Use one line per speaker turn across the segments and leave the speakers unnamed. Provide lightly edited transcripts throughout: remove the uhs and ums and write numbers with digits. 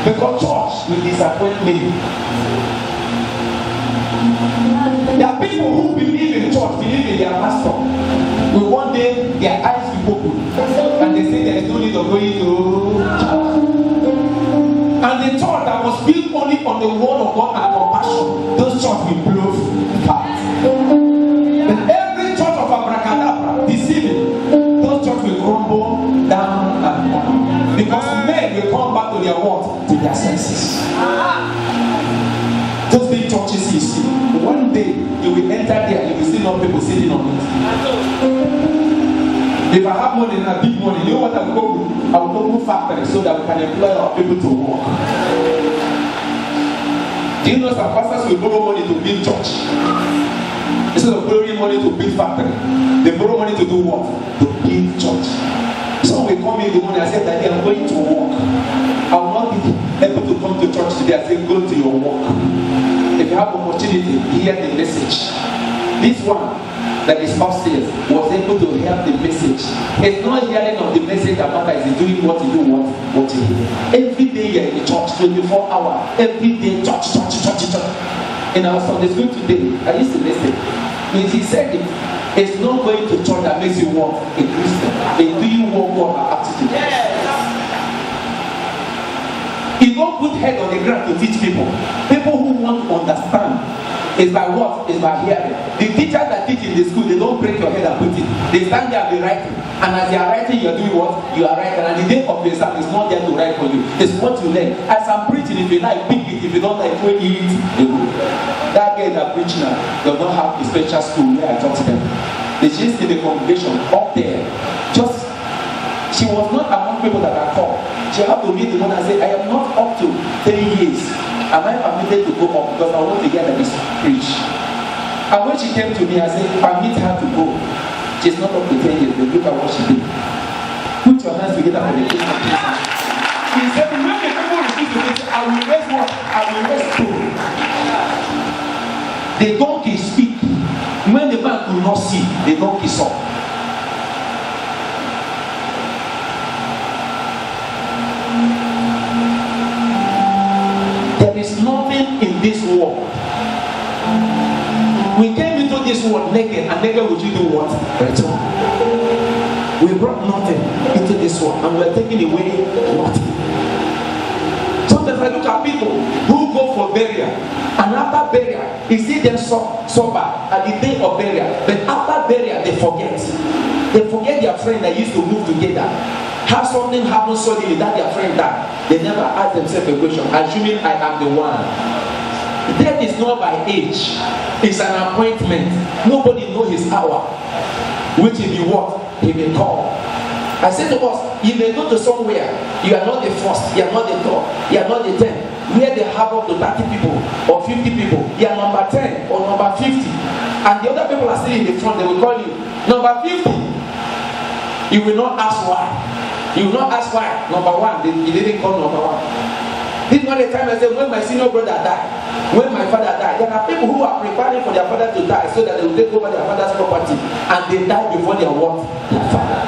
Because church will disappoint me. There are people who believe in church, believe in their pastor. But one day their eyes will open and they say there is no need of going to church. And the church that was built only on the word of God and compassion, those church will blow apart. But every church of Abracadabra, deceiving, those church will crumble down and down. Because men will come back to their what? To their senses. Those big churches you see, one day you will enter there, you will see no people sitting on it. If I have money and a big money, you know what I will go with? I will go to factory so that we can employ our people to work. Do you know some pastors will borrow money to build church? Instead of borrowing money to build factory, they borrow money to do what? To build church. Some will come in the morning and say that they are going to work. I will not be able to come to church today and say go to your work. If you have opportunity, hear the message. This one that is upstairs was able to hear the message. It's not hearing of the message that matters, is doing what you do, what you do. Every day you're in the church, 24 hours. Every day, church. In our Sunday school today, I used to listen. When he said it's not going to church that makes you walk a Christian. It's do you walk or attitude. Yes. You don't put head on the ground to teach people. People who want to understand is by what? Is by hearing. The teachers that teach in the school, they don't break your head and put it. They stand there and be writing. And as they are writing, you are doing what? You are writing. And the day of the exam is not there to write for you. It's what you learn. As I'm preaching, if you like, pick it. If you don't like, when you eat, you go. That girl that preach now does not have a special school where I taught them. They just in the congregation up there. Just, she was not among people that are called. She had to meet the one and say, I am not up to 3 years. Am I permitted to go up because I want to hear that this preach? And when she came to me, I said, permit her to go. She's not up to 10 years, but look at what she did. Put your hands together for the king of Jesus. He said, when the people refuse to this, I will raise what? I will raise two. The donkey speak. When the man could not see, the donkey saw. There is nothing in this world. We came into this world naked, and naked would you do what? Return. We brought nothing into this world, and we are taking away nothing. Sometimes I look at people who go for burial, and after burial, you see them sober at the day of burial, but after burial, they forget. They forget their friend that used to move together. Have something happen suddenly that their friend died. They never ask themselves a question, assuming I am the one. Death is not by age, it's an appointment. Nobody knows his hour, which will be what he may call. I said to us, you may go to somewhere, you are not the first, you are not the third, you are not the 10th, where they have up to 30 people or 50 people, you are number 10 or number 50, and the other people are still in the front. They will call you number 50. You will not ask why. You will not ask why. Number 1, he didn't call number 1. This is not the time I say, when my senior brother died, when my father died. There are people who are preparing for their father to die so that they will take over their father's property, and they die before their what? Their father.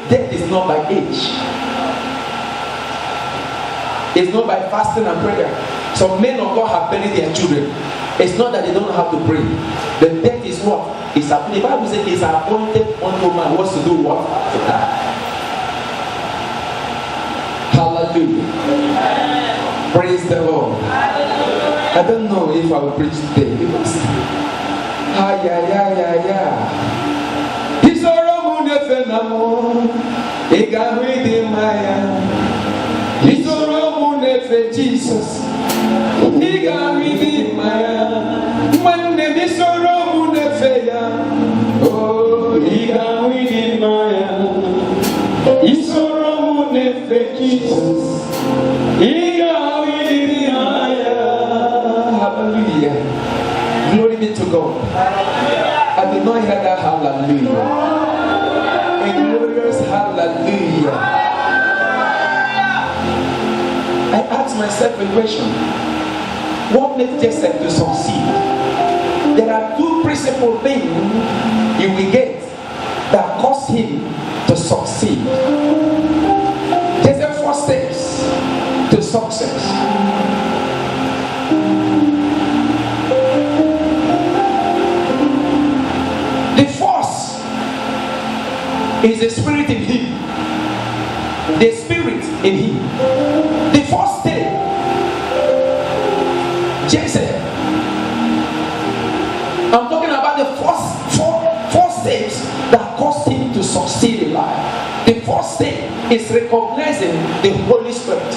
Death is not by age. It's not by fasting and prayer. Some men of God have buried their children. It's not that they don't know how to pray. The death is what? It's happening. The Bible says it's appointed unto man wants to do what? To die. Hallelujah. Praise the Lord. I don't know if I will preach today. Because He's all He's nefe Jesus. Iga redeem my when the sorrow nefe ya. Oh, iga redeem my isoro nefe Jesus. Iga redeem my hallelujah. Glory be to God. I did not hear that hallelujah. A glorious hallelujah. I asked myself a question. What makes Joseph to succeed? There are two principal things you will get that cause him to succeed. Joseph's first steps to success. The first is the spirit in him. The spirit in him. The first step, Joseph. I'm talking about the four steps that caused him to succeed in life. The first step is recognizing the Holy Spirit,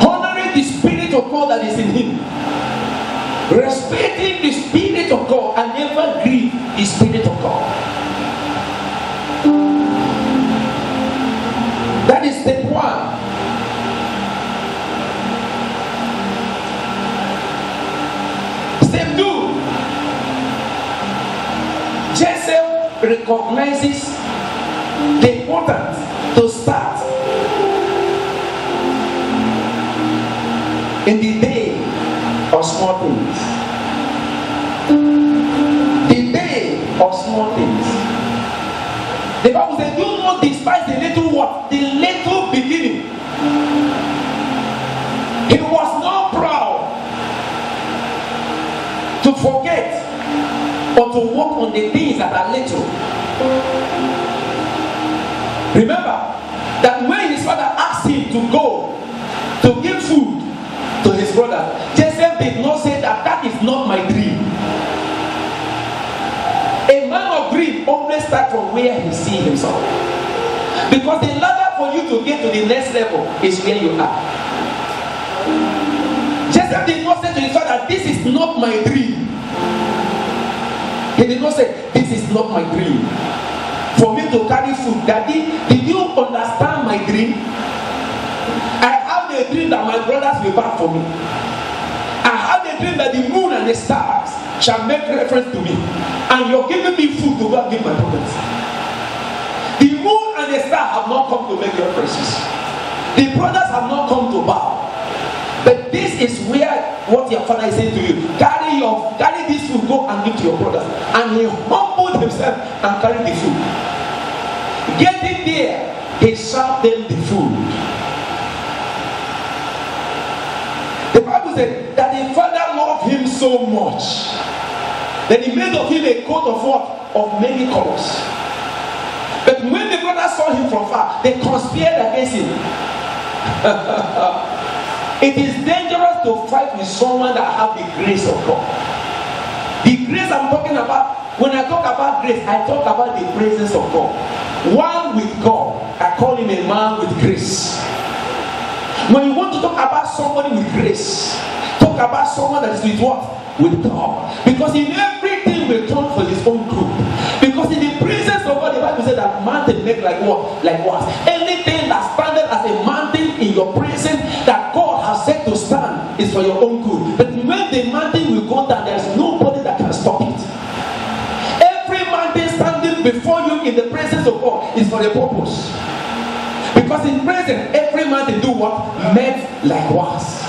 honoring the Spirit of God that is in him, respecting the Spirit of God, and never grieve the Spirit of God. That is step one. Step two, Joseph recognizes the importance to start in the day of small things. The day of small things. The Bible says, do not despise the little what? The little beginning. He was not proud to forget or to work on the things that are little. Remember that when his father asked him to go to give food to his brother, Joseph did not say that is not my dream. A man of dream always starts from where he sees himself. Because the ladder for you to get to the next level is where you are. Joseph did not say to his father, this is not my dream. He did not say, this is not my dream. For me to carry food. Daddy, did you understand my dream? I have a dream that my brothers will back for me. I have a dream that the moon and the stars shall make reference to me. And you're giving me food to go and give my brothers. The moon and the stars have not come to make references. The brothers have not come to bow. But this is where what your father is saying to you. Carry this food, go and give to your brothers. And he humbled himself and carried the food. Getting there, he served them the food. The Bible said that the father loved him so much that he made of him a coat of what? Of many colors. But when the brothers saw him from far, they conspired against him. It is dangerous to fight with someone that have the grace of God. The grace I'm talking about, when I talk about grace, I talk about the presence of God. One with God, I call him a man with grace. When you want to talk about somebody with grace, talk about someone that is with what? With God. Because in everything we turn for his own good. Because in the presence of God, the Bible says that mountain make like what? Like what? Anything that standeth as a mountain in your presence that God has said to stand is for your own good. But when the mountain will go down, there is nobody that can stop it. Every mountain standing before you in the presence of God is for a purpose. Because in presence, every mountain do what? Met like was.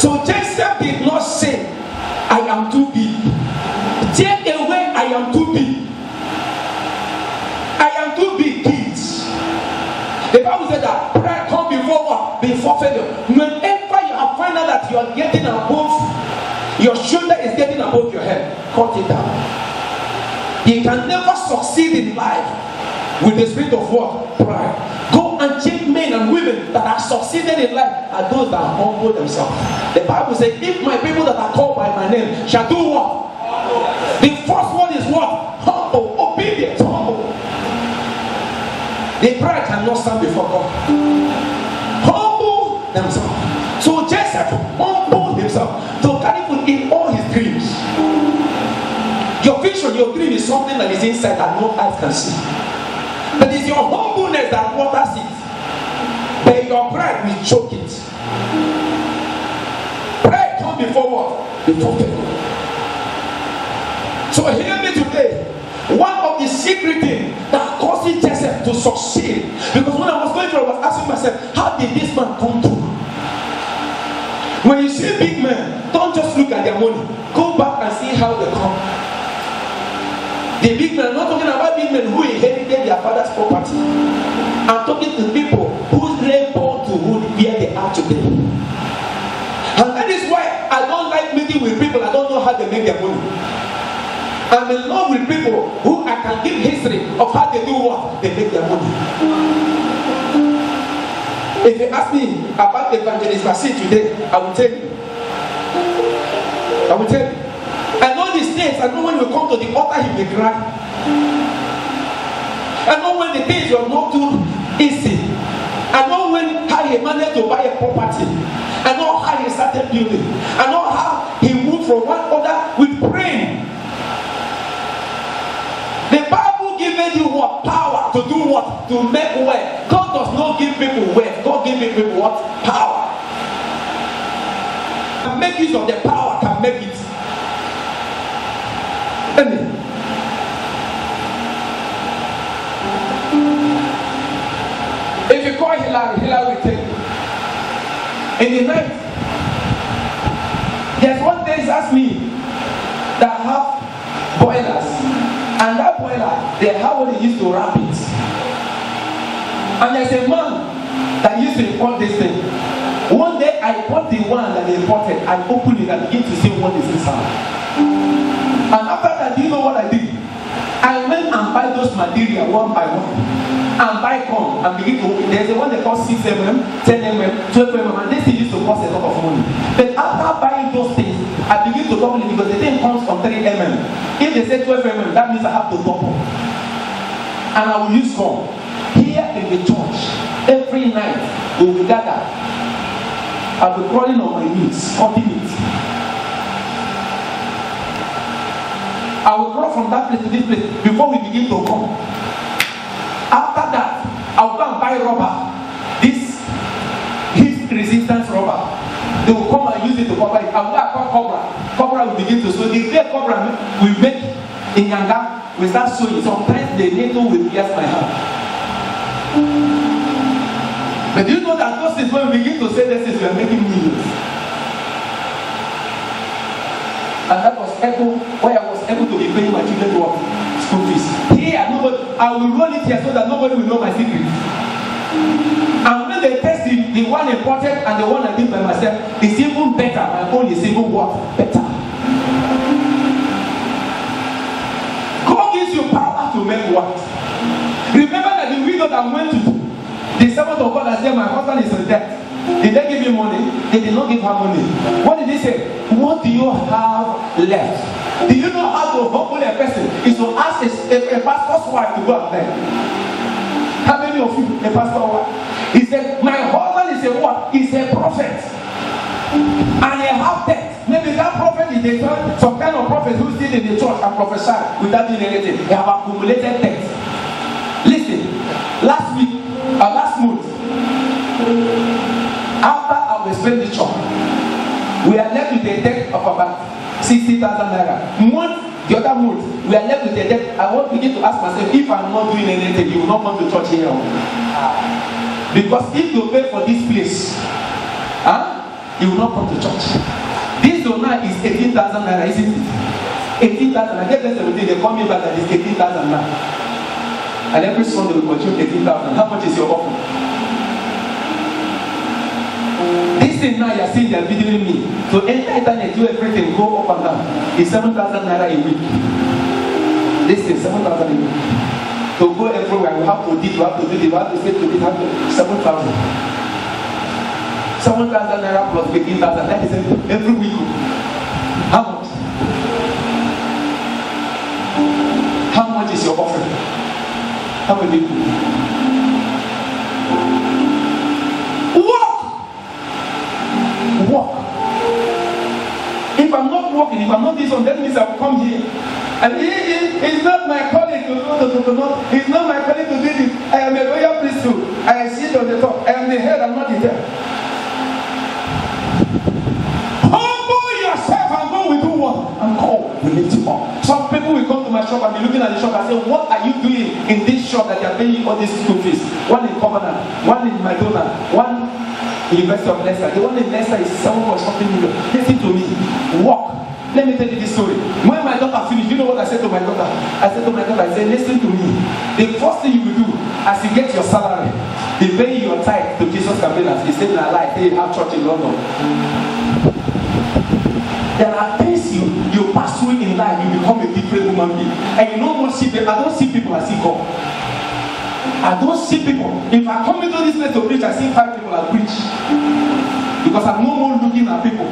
So Joseph did not say, I am too big. Take away, I am too big. I am too big, kids. The Bible said that pride come before what? Before failure. Whenever you have found out that you are getting above, your shoulder is getting above your head, cut it down. You can never succeed in life with the spirit of what? Pride. Go and check men and women that have succeeded in life are those that humble themselves. The Bible says, if my people that are called by my name shall do what? The first one is what? Humble, obedience, humble. The pride cannot stand before God. Humble themselves. So Joseph humbled himself to carry food in all his dreams. Your vision, your dream is something that is inside that no eyes can see. But it's your humbleness that waters it. But your pride will choke it. Pride comes before what? Before faith. So hear me today. One of the secret things that causes Joseph to succeed, because when I was going through, I was asking myself, how did this man come through? When you see big men, don't just look at their money. Go back and see how they come. The big men, I'm not talking about big men who inherited their father's property. I'm talking to people who labor to where they are today. And that is why I don't like meeting with people I don't know how they make their money. I'm in love with people who I can give history of how they do what they make their money. If you ask me about Evangelist Bassey today, I will tell you. I will tell you. I know these things. I know when you come to the altar, he may cry. I know when the things were not too easy. I know when how he managed to buy a property. I know how he started building. I know how he moved from one order with praying. The Bible gives you what? Power to do what? To make wealth. God does not give people wealth. God gives people what? Power. And make use of the power can make it. Amen. If you call Hillary will take you. In the night, there's one Texas me that have boilers. And that boiler, they have what they used to wrap it. And there's a man that used to import this thing. One day I bought the one that they imported. I opened it and began to see what is inside. And after that, do you know what I did? I went and buy those material one by one. And buy corn and begin to open. There's the one they call 6 mm, 10 mm, 12 mm, and this thing used to cost a lot of money. But after buying those things, I begin to double it because the thing comes from 3 mm. If they say 12 mm, that means I have to double. And I will use corn. Here in the church, every night we will gather. I'll be crawling on my knees, cutting it. I will crawl from that place to this place before we begin to come. After that, I will go and buy rubber. This heat resistance rubber. They will come and use it to cover it. I will go and call cobra. Cobra will begin to sew. The great cobra we make in Yanga, we start sewing. Sometimes the needle will pierce my hand. But do you know that those things when we begin to say this is we are making millions? And that was able, why I was able to be paying my children work, school fees. Here, nobody, I will roll it here so that nobody will know my secret. And when they test the one imported and the one I did by myself, it's even better. My own is even what? Better. God gives you power to make what? Remember that the widow that went to the servant of God and said, my husband is in debt. Did they give him money? They did not give her money. What did he say? What do you have left? Do you know how to humble a person? Is to ask a pastor's wife to go and beg. How many of you a pastor's wife? He said, my husband is a what? He's a prophet. And he have debt. Maybe that prophet is a some kind of prophet who still in the church and prophesy without doing anything. They have accumulated debt. Listen, last month, after our expenditure, we are left with a debt of about 60,000 naira. The other month, we are left with a debt. I want to begin to ask myself, if I'm not doing anything, you will not come to church here. Because if you pay for this place, you will not come to church. This donor is 18,000 naira, isn't it? 18,000. I get this every day, they call me back that it's 18,000 naira. And every Sunday we contribute 18,000. How much is your offering? This thing now you're seeing they're videoing me. So enter internet, do everything, go up and down. It's 7,000 naira a week. This is 7,000 a week. To go everywhere, we have to do this, we have to do this, we have to say to this, 7,000. 7,000 naira plus 18,000. That is every week. How much? How much is your offering? How many people? If I'm not this one, that means I'll come here. And it's not my calling to go. It's not my calling to do this. I am a royal priesthood. I sit on the top. I am the head. I'm not the tail. Humble yourself and go with what? And call. We lift you up. Some people will come to my shop and be looking at the shop and say, what are you doing in this shop that you are paying all these school fees? One in Covenant, one in Madonna, one in University of Leicester. The one in Leicester is 7 or something million. Listen to me. Walk. Let me tell you this story. When my daughter finished, you know what I said to my daughter? I said, listen to me. The first thing you will do, as you get your salary, the pay your tithe to Jesus Cabinet. He said, in our life, they have church in London. There are things you pass through in life, you become a different human being. And you know what? I don't see people as God. I don't see people. If I come into this place to preach, I see 5 people I preach. Because I'm no more looking at people.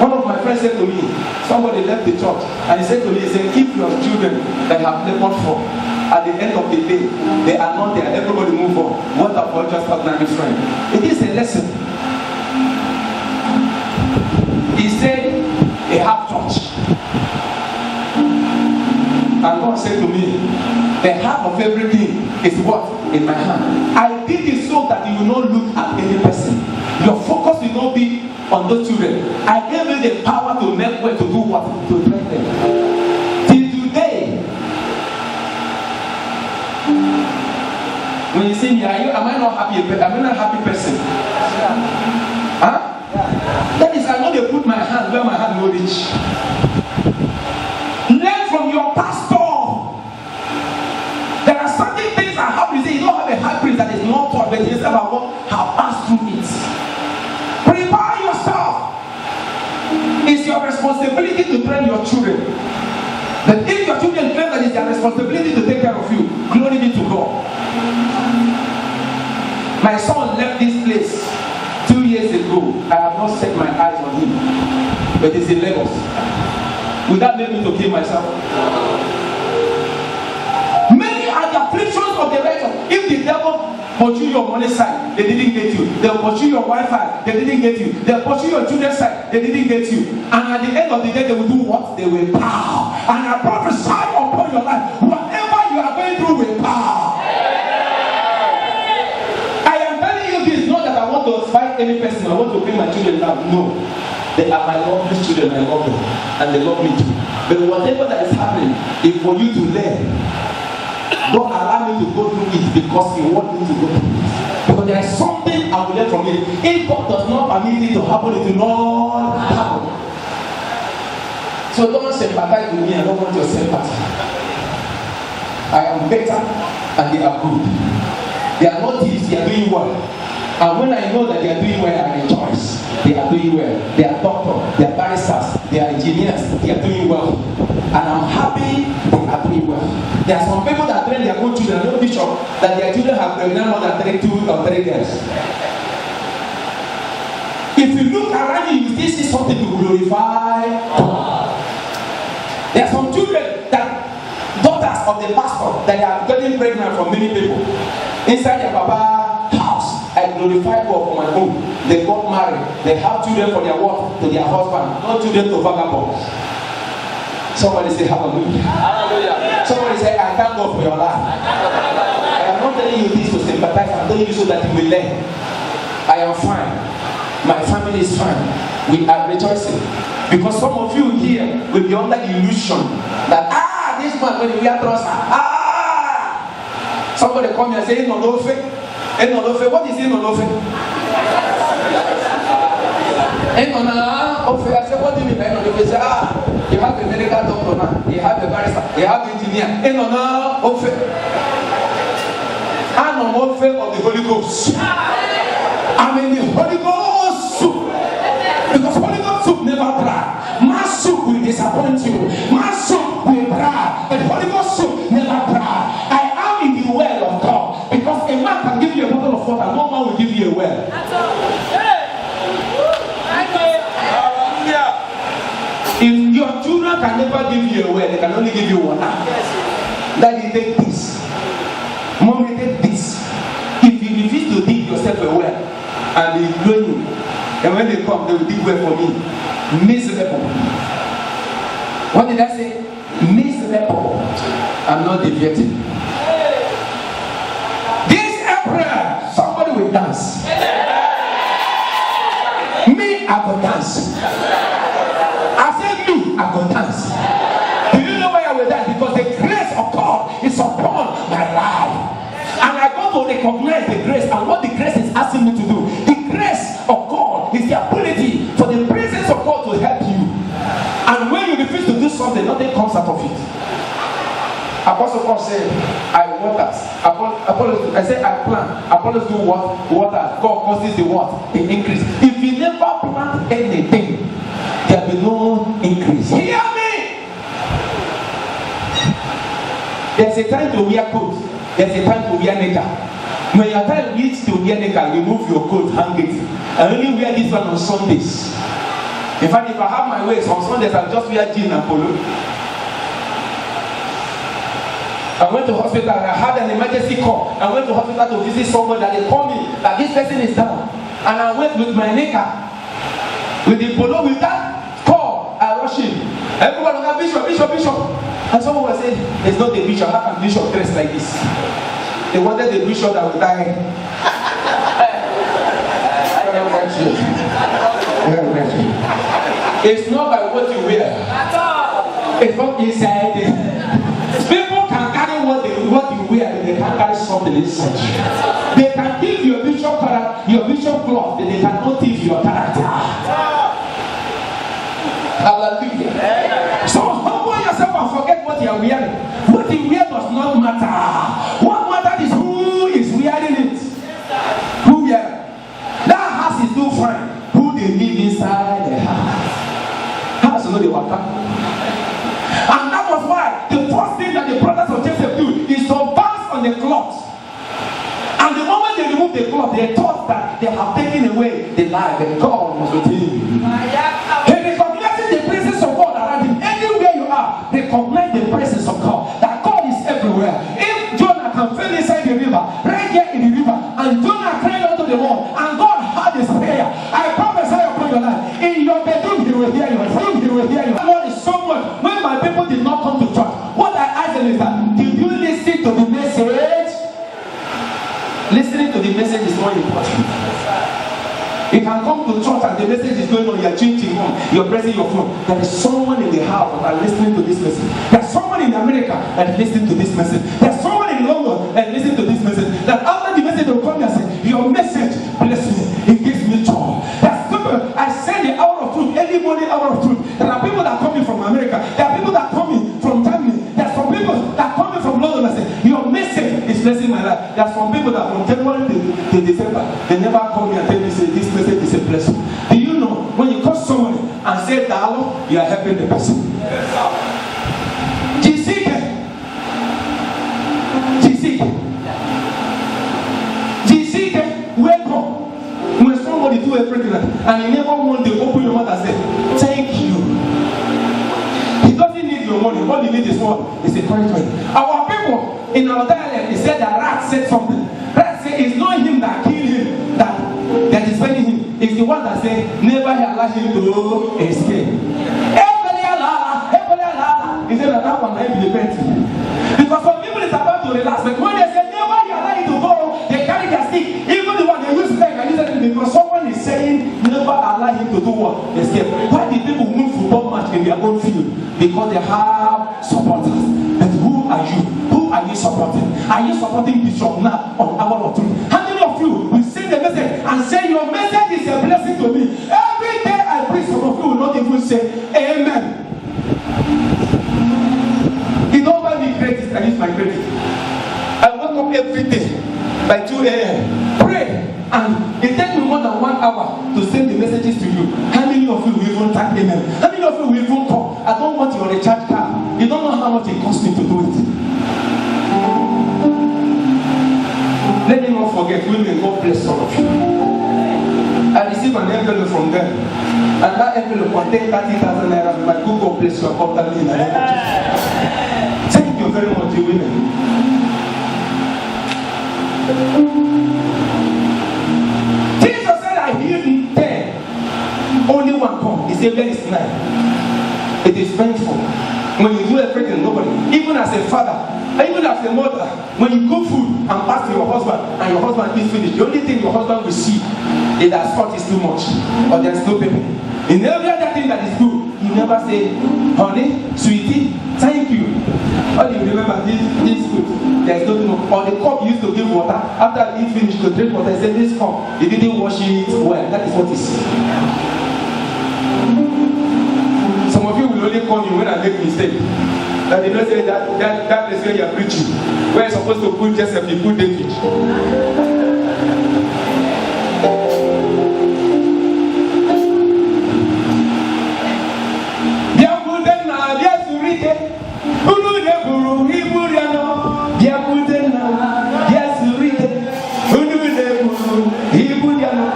One of my friends said to me, somebody left the church, and he said to me, if you have children that have labored for, at the end of the day, they are not there, everybody move on. What about just ordinary friend? It is a lesson. He said, they have church. And God said to me, the half of everything is what? In my hand. I did it so that you will not look at any person. Your focus will not be on those children. I gave you the power to make way to do what? To train them. Till today, when you see me, am I not happy? Am I not a happy person? Huh? That is, I know they put my hand where my hand no reach. Learn from your pastor. There are certain things that happen. You say you don't have a high priest that is not taught, but you say about what have passed through it. Prepare yourself. It's your responsibility to train your children. But if your children claim that it's their responsibility to take care of you, glory be to God. My son left this place 2 years ago. I have not set my eyes on him, but it's in Lagos. Would that make me to kill myself? Many are the afflictions of the righteous. If the devil pursue your money side, they didn't get you. They'll pursue your Wi-Fi, they didn't get you. They'll pursue your children's side, they didn't get you. And at the end of the day, they will do what? They will power. And I prophesy upon your life, whatever you are going through will power. I am telling you this, not that I want to fight any person, I want to bring my children down. No. They are my lovely children, I love them, and they love me too. But whatever that is happening is for you to learn. Don't allow me to go through it because you want me to go through it. Because there is something I will learn from it. If God does not permit it to happen, it will not happen. So don't sympathize with me, I don't want your sympathy. I am better and they are good. They are not thieves, they are doing well. And when I know that they are doing well, I rejoice. They are doing well. They are doctors, they are barristers, they are engineers, they are doing well. And I'm happy they are doing well. There are some people that train their own children, I know Bishop, that their children have pregnant more than 2 or 3 girls. If you look around you, you still see something to glorify God. There are some children that, daughters of the pastor, that are getting pregnant from many people. Inside their Baba house, I glorify God for my own. They got married. They have children for their work, to their husband, not children to vagabonds. Somebody say hallelujah. Hallelujah. Somebody say, I thank God for your life. I am not telling you this to sympathize. I'm telling you so that you will learn. I am fine. My family is fine. We are rejoicing. Because some of you here will be under the illusion that, this man, when we are trouser, somebody come here and say, Enodofe. What is Enodofe? Enodofe. I said, what do you mean by Enodofe? Say, you have a medical doctor now, you have a barrister, you have an engineer. Enodofe. Enodofe of the Holy Ghost. I'm in the Holy Ghost soup. Because Holy Ghost soup never dry. My soup will disappoint you. My soup will dry. But Holy Ghost soup never dry. I am in the well of God. Because a man can give you a bottle of water, no man will give you a well. If your children can never give you a well, they can only give you water. Daddy, take this. Mommy, take this. If you refuse to dig yourself a well, and they blow you, and when they come, they will dig well for me. Miserable. What did I say? Miserable. I'm not deviating. This April, somebody will dance. Me, I go dance. I said me, I go dance. Do you know why I will dance? Because the grace of God is upon my life. And I got to recognize the grace and what the grace is asking me to do. The grace of God is the ability for the presence of God to help you. And when you refuse to do something, nothing comes out of it. Apostle Paul said, I water. Apollos, I said I plant. Apollos do what? Water. God causes the what? The increase. If you never plant anything, there will be no increase. Hear me! There's a time to wear coat. There's a time to wear knicker. When your time reaches to wear knicker, remove your coat, hang it. I only wear this one on Sundays. In fact, if I have my ways on Sundays, I'll just wear jeans and polo. I went to hospital, I had an emergency call. I went to hospital to visit someone that they called me that this person is down. And I went with my knicker, with the polo, with that call, I rushed in. Everyone was like, Bishop. And someone was saying, it's not the bishop, how can bishop dress like this? They wanted the bishop that would die. It's not by what you wear. It's not inside it. People can carry what you wear, but they can't carry something inside. They can give your bishop cloth, but they cannot give your character. Hallelujah. So humble yourself and forget what you are wearing. What you wear does not matter. What matters is who is wearing it. Who wear it? That house is too fine. Who they live inside the house. House is not the water. And that was why the first thing that the brothers of Joseph do is to bounce on the cloth. And the moment they remove the cloth, they thought that they have taken away the life and God was with him. Recognize the presence of God, that God is everywhere. If Jonah can fell inside the river, right here in the river, and Jonah cried unto the Lord, and God heard his prayer, I prophesy upon your life, in your bedroom he will hear you, he will hear you. God is so much. When my people did not come to church, what I asked them is that, did you listen to the message? Listening to the message is more important. You can come to church and the message is going on, you're changing home, you're pressing your phone. There is someone in the house that is listening to this message. There's someone in America that is listening to this message. There's someone in London that is listening to this message. That after the message will come and say, your message bless me, it gives me joy. That's people. I say the hour of truth, every morning hour of truth. There are people that are coming from America. There are people that are coming from Germany. There are some people that are coming from London and say, your message is blessing my life. There are some people that from January to December, they never call me and tell me, say, this message is a blessing. Do you know when you call someone and say dialogue, you are helping the person? GCK, welcome. When somebody do everything and he never want to open your mouth and say, thank you. He doesn't need your money. All he needs is what? It's a encouragement. Our people in our dialect, they said that rat said something. Rat said it's not him that killed him, that is fighting him. It's the one that said, never allow him to escape. He said that one might be the best. Because some people is about to relax, but when they say, never allow him to go, they carry their stick. Even the one they use leg and use it because someone is saying, never allow him to do what? Escape. Why did people win football match in their own field? Because they have supporters. But who are you? Who are you supporting? Are you supporting Bishop now on Hour of Truth? How many of you will send the message and say, your message is a blessing to me? Every day I preach, some of you will not even say, amen. You don't buy me credit, I use my credit. I wake up every day by 2 a.m. Pray. And it takes me more than 1 hour to send the messages to you. How many of you will even tag amen? How many of you will even call? I don't want your recharge card. You don't know how much it costs me to do it. Let me not forget, women, God bless all of you. I received an envelope from them. And that envelope contained 30,000 naira. My God bless your company in the name of Jesus. Thank you very much, you women. Jesus said, I healed in 10. Only one come. He said, where is 9? It is painful. as a father, and even as a mother, when you cook food and pass to your husband, and your husband is finished, the only thing your husband will see is that salt is too much, or there's no pepper. In every other thing that is good, you never say, honey, sweetie, thank you. All you remember, this food, there's nothing more. Or the cup you used to give water, after he finished to drink water, he said, this cup, he didn't wash it well. That is what he said. Some of you will only call me when I make mistake. That they don't say that is where you are preaching. Where you're supposed to put Joseph, you put David.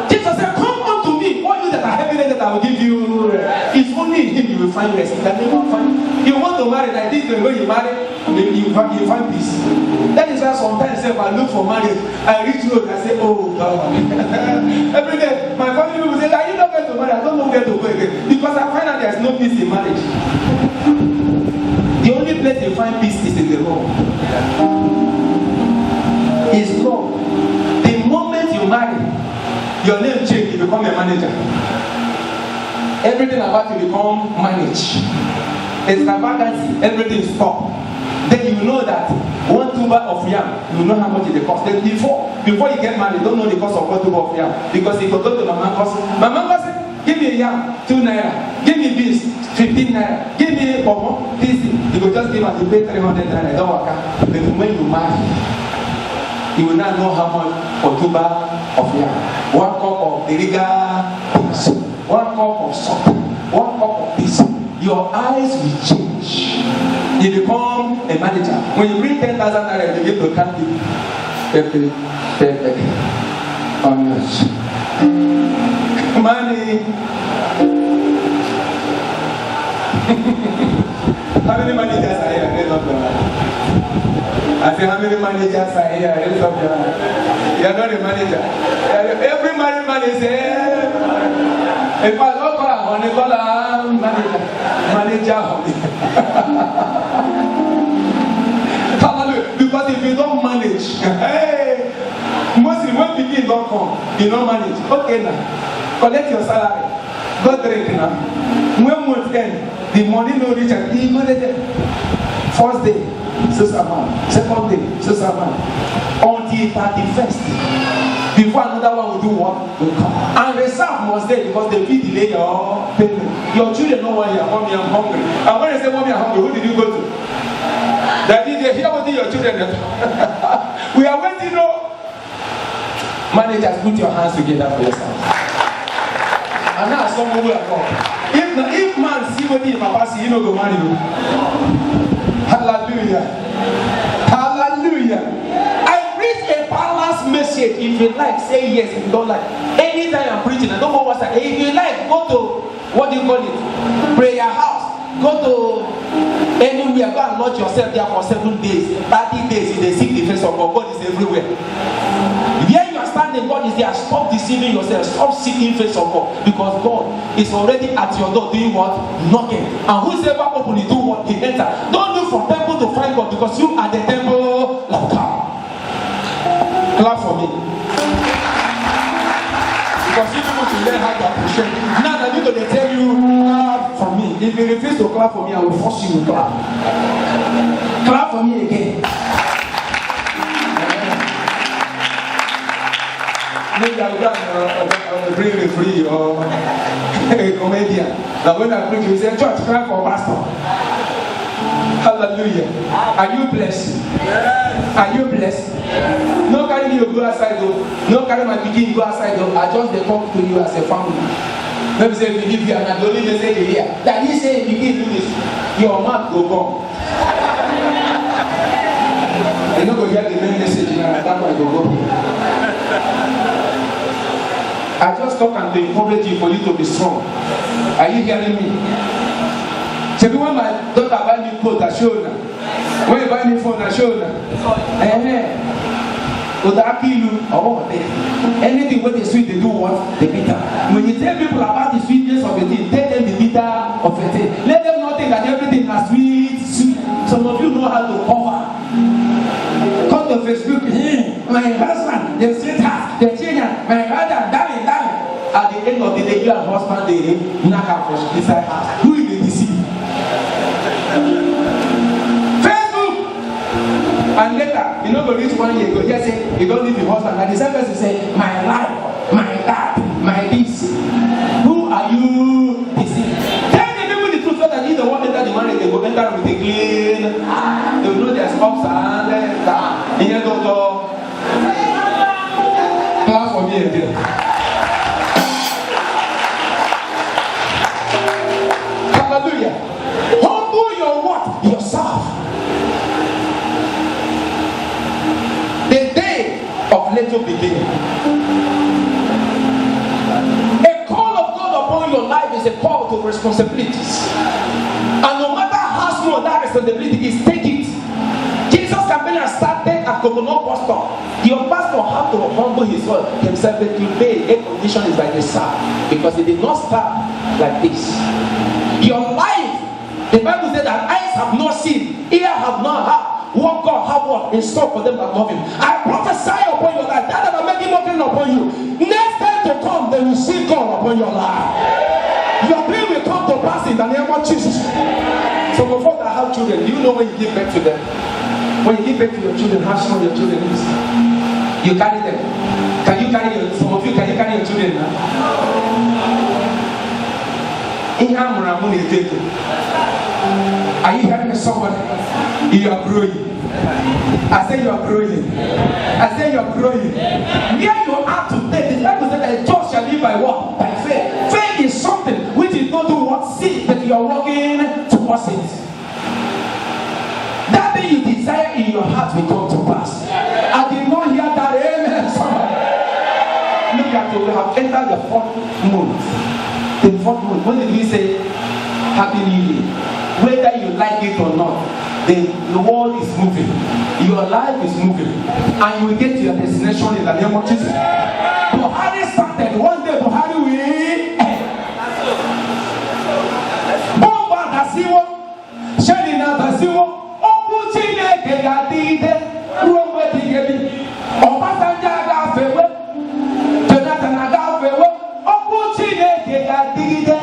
Jesus said, come unto me, all you that are heavy laden, I will give you rest. It's only in him you will find rest. That you won't find. You want to marry like this, when you marry, you find peace. That is why sometimes if I look for marriage, I reach road, I say, oh God. Every day, my family people say, are you not going to marry? I don't know where to go again. Because I find out there's no peace in marriage. The only place you find peace is in the home. It's love. The moment you marry, your name change, you become a manager. Everything about you become managed. Extravagancy, everything stop. Then you know that one tuber of yam, you know how much it costs. Then before you get married, you don't know the cost of one tuber of yam. Because if you go to my mama said, give me a yam, 2 naira. Give me this, 15 naira. Give me a pomo, this. You will just give her to pay 300 naira. Don't work out. But when you marry, you will not know how much for tuber of yam. 1 cup of Deriga soup, 1 cup of salt, 1 cup of this. Your eyes will change. You become a manager. When you bring 10,000 naira, you give to country. Perfect. Honest. Money. How many managers are here? Raise up your hand. I say, how many managers are here? Raise up your hand. You are not a manager. Every married man is here. If I don't call her honey, call her manager honey. Hallelujah. Because if you don't manage, hey, mostly when people don't come, you don't manage. Okay now, collect your salary. Go drink now. When month end, the money no reach and he manage it. First day, so amount. Second day, so amount. Until 31st. Before another one will do what? Will come. And reserve must stay because they will delay your payment. Your children know why you are mommy, I'm hungry. And when they say mommy, I'm hungry, who did you go to? Daddy, they hear what your children do. We are waiting, no. Managers, put your hands together for yourself. And now some will come. If man see what he papa see, he no go marry you. Hallelujah. Hallelujah. A balanced message. If you like, say yes. If you don't like, anytime I'm preaching, I don't know what's that. If you like, go to what do you call it? Prayer house. Go to anywhere. Go and lodge yourself there for 7 days, 30 days. If they seek the face of God, God is everywhere. Here you are standing, God is there. Stop deceiving yourself. Stop seeking face of God, because God is already at your door doing what? Knocking. And whosoever open the door, what? He enter. Don't look for temple to find God, because you are the temple of God. Clap for me. Because you people to learn how to appreciate. Now that people they tell you, clap for me. If you refuse to clap for me, I will force you to clap. Clap for me again. Maybe I will bring a free or a comedian. Now when I preach, you say, church, clap for pastor. Hallelujah. Are you blessed? Yes. Are you blessed? No carry me go outside though. No carry my pikin go outside though. I just come to you as a family. Maybe say if you give you and the only message you hear. That he say if you give do this, your mouth go gone. You no go hear the main message now. That's why I go. I just talk and to encourage you for you to be strong. Are you hearing me? So when my daughter buy me coat, I show her. When you buy me phone, I show her. Anything when they sweet, they do what? They bitter. When you tell people about the sweetness of a thing, tell them the bitter of a thing. Let them not think that everything is sweet. Some of you know how to
Facebook, my husband, the sweetheart, the children, my brother, darling.
At the end of the day, you and husband, they knock out for inside house. Who will they deceive? Facebook! And later, you know, go reach 1 year, go just say, you don't leave your husband. And the same person say, my life, my dad, my this. Who are you deceiving? Tell the people the truth so that you don't want to enter the marriage, they go enter with a clean. They will know their ups and downs. In your door. Clap for me again. Hallelujah. Humble your what? Yourself. The day of little beginning. A call of God upon your life is a call to responsibilities. And no matter how small that responsibility is, take it. Jesus' campaign has started at Coconut Bus Stop. Your pastor had to humble himself. But today, a condition is like a star. Because he did not start like this. Your life, the Bible said that eyes have not seen, ear have not heard, what God have what in store for them that love him. I prophesy upon your life, that I'm making nothing upon you. Next time to come, they will see God upon your life. Your dream will come to pass in the name of Jesus. So before that have children, do you know when you give birth to them? When you give birth to your children, how small your children is? You carry them. Can you carry your, some of you, can you carry your children now? Are you hearing me, somebody? You are growing. I say you are growing. I say you are growing. Where you are today, the Bible says that the just shall live by what? By faith. Faith is something which is not to what see, but you are walking towards it. That thing you desire in your heart will come to pass. I did not hear that. Amen. Somebody. Look at you. We have entered the 4th month. The 4th month. When did we say Happy New Year? Whether you like it or not, the world is moving. Your life is moving. And you will get to your destination in the name of Jesus. Buhari started. One day Buhari will end. Bomba Dasiwo. Shelina Dasiwo. Opuchine Kegatide. Rumwe Digebi. Obasanja Agafewe. Jonathan Agafewe. Opuchine Kegatide.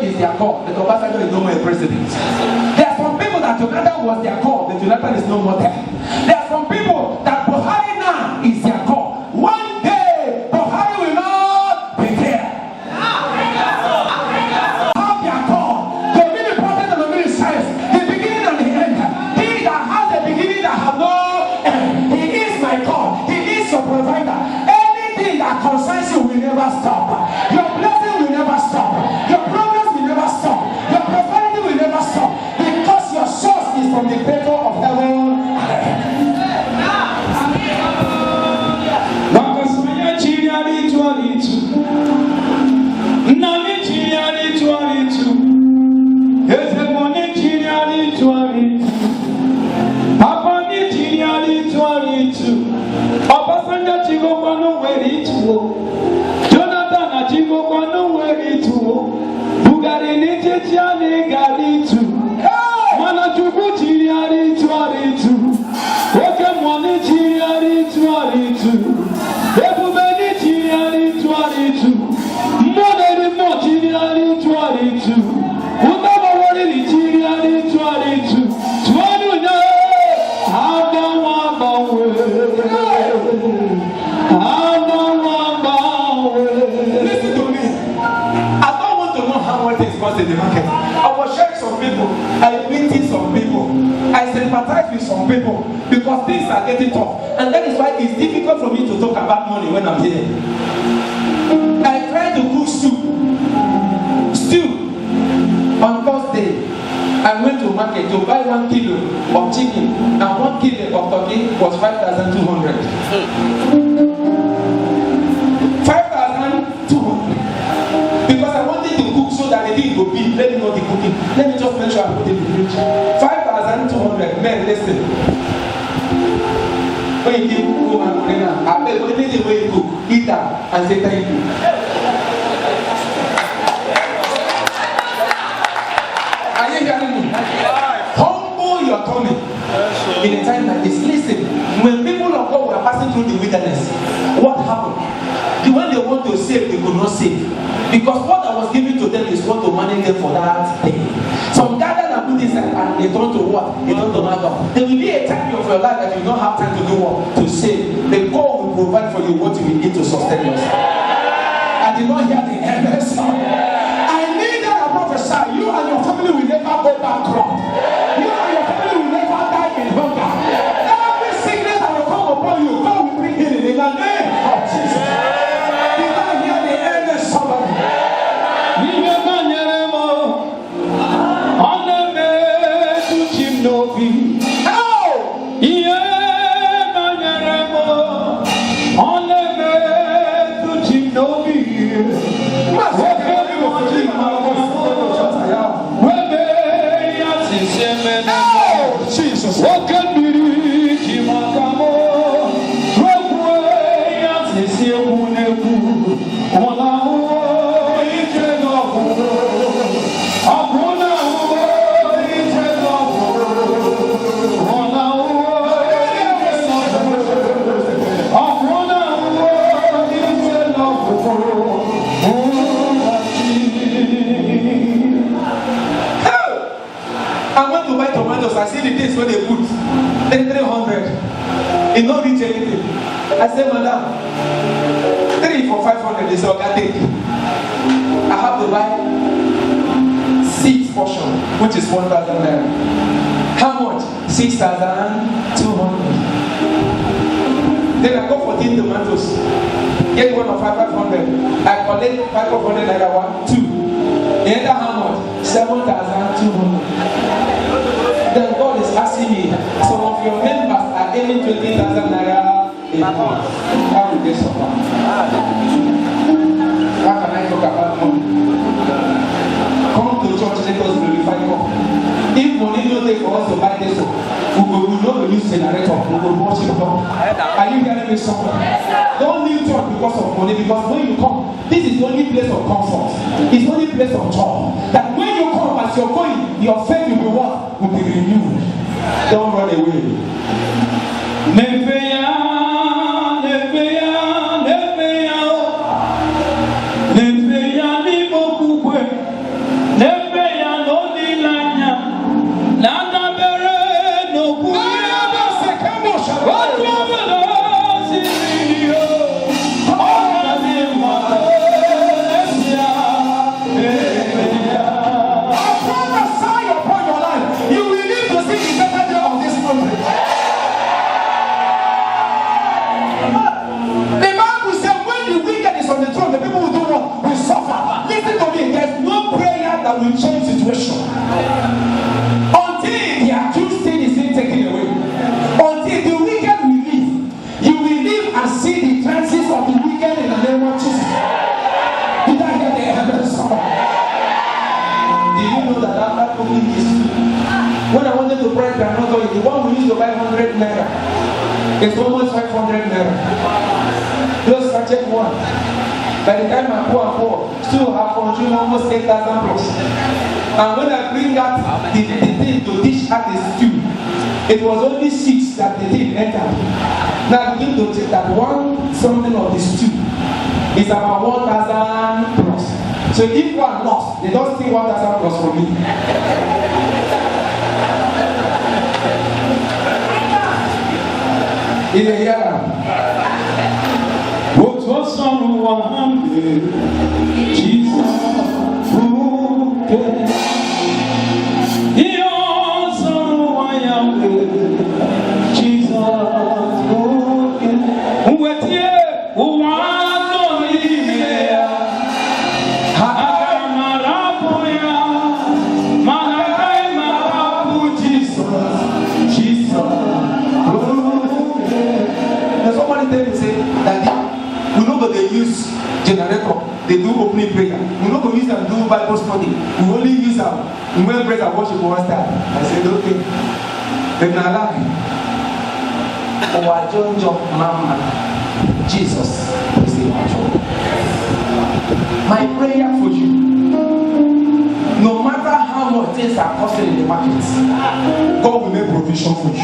Is their call. The Obasanjo is no more a president. There are some people that Jonathan was their call. The Jonathan is no more there. There are some people that Buhari now is their call. One day Buhari will not be there. Have their call. The many prophet and the many science. The beginning and the end. He that has the beginning that have no end. He is my God. He is your provider. Anything that concerns you will never stop. Your blessing will never stop. Your progress will never stop. Your prosperity will never stop. Because your source is from the creator of heaven. Jonathan Achigokwa no way to Bugari Nitiani Garitu Manajuku Chiriari Tuaritu Okemoni Chiriari Tuaritu Ebubeni Chiriari Tuaritu Moneri Mo Chiriari Tuaritu Utabawari Chiriari Tuaritu Tuanunya Abawabawe Listen to me. I don't want to know how much is cost in the market. I was sharing some people. I meeting some people. I sympathize with some people because things are getting tough. And that is why it's difficult for me to talk about money when I'm here. I tried to cook stew. On Thursday, I went to market to buy 1 kilo of chicken and 1 kilo of turkey was 5,200. 5,200 because I wanted to cook so that the thing will be. Let me know the cooking. Let me just make sure I put it in the fridge. 5,200. Men, listen. When you give woman dinner, I beg anything when you cook, eat that and say thank you. Are you hearing me? Humble your tummy in a time of God were passing through the wilderness, what happened? When they want to save, they could not save. Because what I was giving to them is what to manage them for that day. Some gathered and put this and they turn to what? They turn to God. There will be a time of your life that you don't have time to do what? To save. The God will provide for you what you will need to sustain yourself. I did not hear the amen. I need that I prophesy. You and your family will never go bankrupt. You and your family will never die in hunger. Every sickness that will come upon you, God will bring healing in the name of Jesus. Did I hear the amen, somebody? I see the things where they put 300. It not reach anything. I said, madam, 3 for 500 is organic. I have to buy 6 portion, which is 1,000 naira. How much? 6,200. Then I go for 10 tomatoes. Get one of 500. I collect 500 naira 1, 2. The other how much? 7,200. Then God is asking me, some of your members are earning 20,000 naira a month. How will they survive? How can I talk about money? Come to church, let us glorify God. If money no take for us to buy this, we will not use generator, we will worship God. Are you hearing me, somebody? Don't leave church because of money, because when you come, this is the only place of comfort. It's the only place of joy. That when you come, as you're going, your faith will be what? Will be renewed. Don't run away. Will change situation until the accused thing is being taken away. Until the wicked will leave, you will live and see the transit of the wicked in the name of Jesus. Did I hear the evidence? Did you know that after cooking this, when I wanted to break the another, the one we used to buy 100 naira, it's almost 500 naira. Just I check one. By the time I pour, still have consumed almost 8,000 plus. And when I bring out the thing to dish out the stew, it was only 6 that the thing entered. Now I begin to check that one something of the stew is about 1,000 plus. So if one lost, they don't see 1,000 plus for me. In the year. What was on Jesus who can he also I am Jesus who can what ye who want to live Marapoya Marapu Jesus there's somebody there to say that we know that they use generator, they do opening prayer. We know we use them do Bible study. We only use them when praise and worship one start. I said, okay. Then I lie. Our John Mama, Jesus is the one. My prayer for you, no matter how much things are costing in the market, God will make provision for you.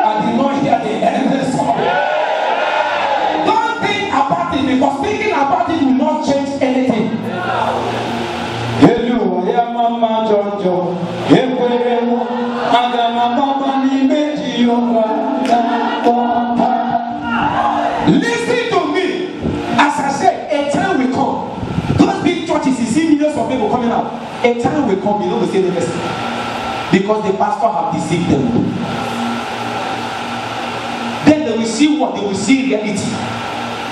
I did not Listen to me. As I said, a time will come. Those big churches, you see millions of people coming out. A time will come, you know, we say the rest. Because the pastor have deceived them. Then they will see what? They will see reality.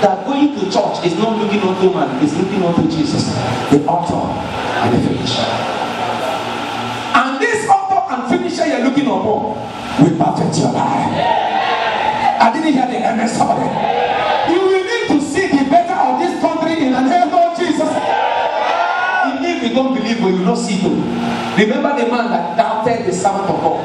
That going to church is not looking unto man, it's looking unto Jesus, the author and the finisher. And this author and finisher you're looking upon will perfect your life. I didn't hear the amen, somebody. You will need to see the better of this country in the name of Jesus. If you don't believe, you will not see it. Remember the man that doubted the servant of God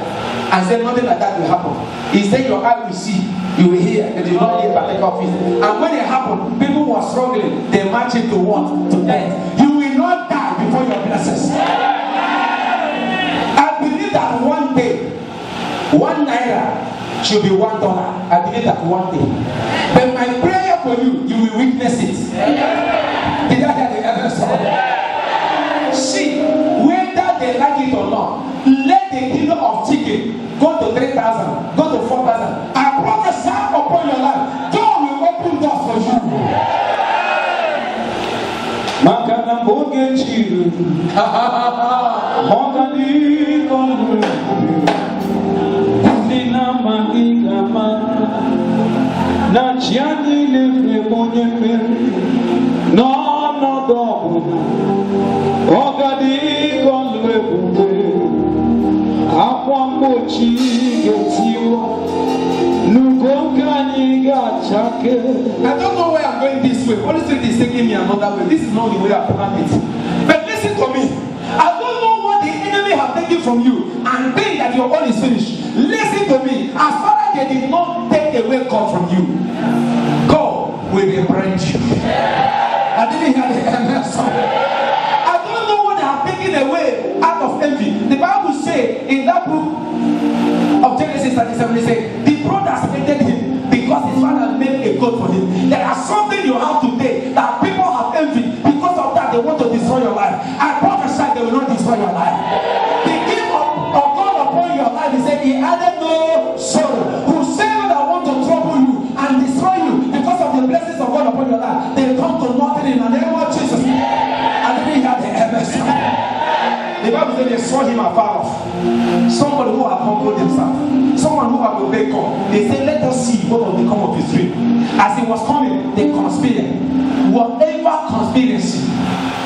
and said nothing like that will happen. He said your eye will see, you will hear, and you will not hear particular of it. And when it happened, people were struggling. They marched to what? To death. You will not die before your blessings. I believe that one day, 1 naira should be $1. I believe that one day. But my prayer for you, you will witness it. Did I hear the evidence? See, whether they like it or not, let the kilo of chicken go to 3,000, go to 4,000. I prophesy upon your life, God will open doors for you. Makana boge chiru, Mokani konu, Nina magiga mana, na chiani lefre bonye no dobu. Ogadi konlebuwe akwambochi getiwa nugongani gachake. I don't know where I'm going this way. Holy Spirit is taking me another way. This is not the way I planned it. But listen to me. I don't know what the enemy have taken from you and think that your all is finished. Listen to me. As far as they did not take away God from you, God will rebrand you. I didn't hear the amen song. Away out of envy. The Bible says in that book of Genesis 37, it says the brothers hated him because his father made a god for him. There are something you have today that people have envy. Because of that, they want to destroy your life. I prophesy they will not destroy your life. The gift of God upon your life, he said he added no sorrow. Whosoever that want to trouble you and destroy you because of the blessings of God upon your life, they come to nothing in the name of Jesus. I didn't hear the MS. The Bible said they saw him afar off. Somebody who had humbled himself. Someone who had obeyed God. They said, let us see what will become of his dream. As he was coming, they conspired. Whatever conspiracy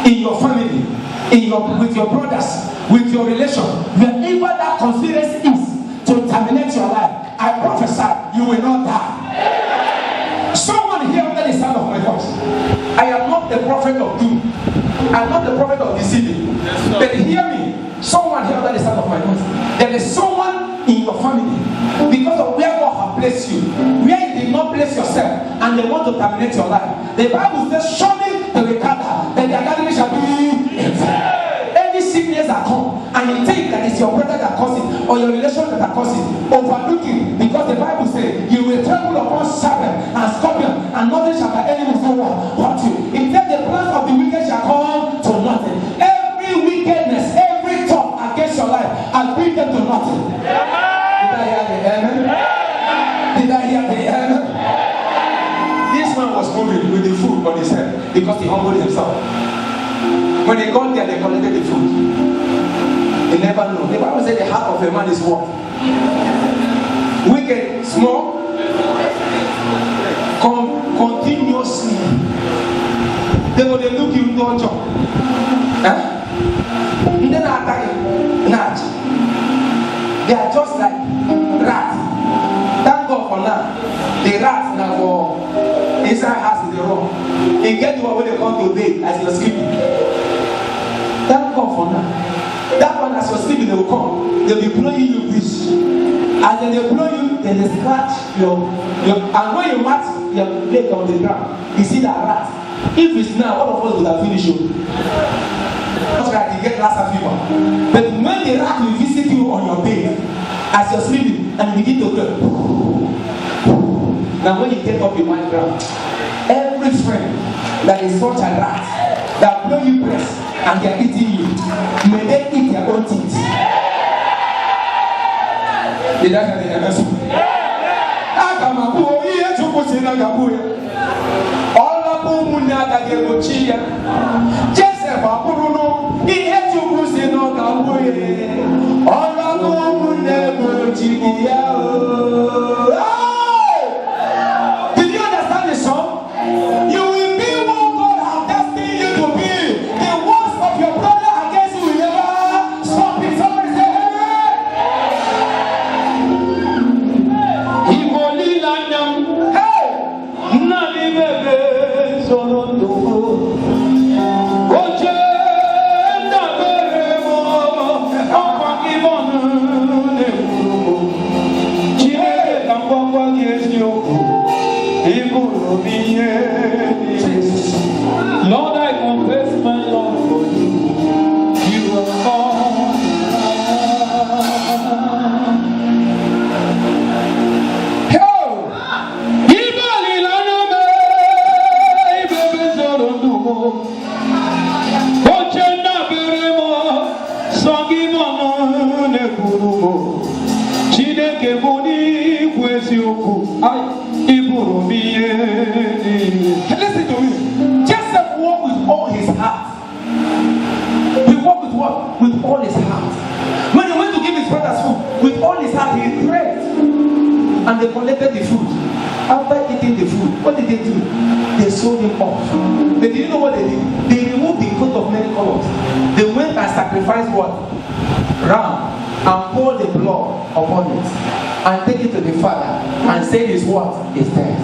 in your family, with your brothers, with your relation, wherever that conspiracy is to terminate your life, I prophesy you will not die. Someone here under the sound of my voice. I am not the prophet of doom. I am not the prophet of deceiving. But hear me. Someone here under the sound of my voice. There is someone in your family because of where God has placed you, where you did not place yourself, and they want to terminate your life. The Bible says, surely they will gather, and their gathering shall be in vain. Any sickness that comes, and you think that it's your brother that caused it, or your relation that caused it, overlook it, because the Bible says, you will trample upon serpent and scorpion, and nothing shall by any means hurt you. It says the plans of the wicked shall come to nothing. Every wickedness, every thought against your life, I'll bring them to nothing. Did I hear the amen? Did I hear the amen? This man was moving with the food on his head because he humbled himself. When they got there, they collected the food. They never know. The Bible said the heart of a man is what? Wicked, small, continuously. They will look you into a job. And then they are just like rats. Thank God for now. The rats now go inside house in the room. They get to where they come to bed as you're sleeping. Thank God for now. That one as you're sleeping, they will come. They'll be blowing you wish. As they blow you, then they scratch your and when you mat your leg on the ground, you see that rat. If it's now, all of us would have finished you. That's right, you get Lassa fever. But when the rat will visit you on your bed, as you're sleeping, and you begin to go. Now when you get up in my ground, every friend that is such a rat that blow you breast and they are eating you, may they eat their own teeth. Did I hear the answer? chukwu si na gagbu ya. Ọlọpụ ụmụnne agaghị egbochi ya. Joseph abụrụnụ ihe chukwu si na ọ gagbu ya. Ọlọpụ ụmụnne egbochi ya. Did you understand the song? You will be what God has destined you to be. The worst of your brother against you will never stop it. Somebody say amen. Hey! Nani bebe solo Oche na beremo Opa kibonu nebumo Chile kampwa kiesyoku Iburo biye Lord, I confess my love for you. You are all Hey! Ibali lana me Ibebe zoro dumo Oche na beremo Songi mono nebumo Chile keboni kwesi oku Iburo biye Listen to me. Joseph walked with all his heart. He walked with what? With all his heart. When he went to give his brothers food, with all his heart he prayed. And they collected the food. After eating the food, what did they do? They sold him off. They didn't know what they did. They removed the coat of many colors. They went and sacrificed what? Ram. And poured the blood upon it. And take it to the father. And say his what? Is dead.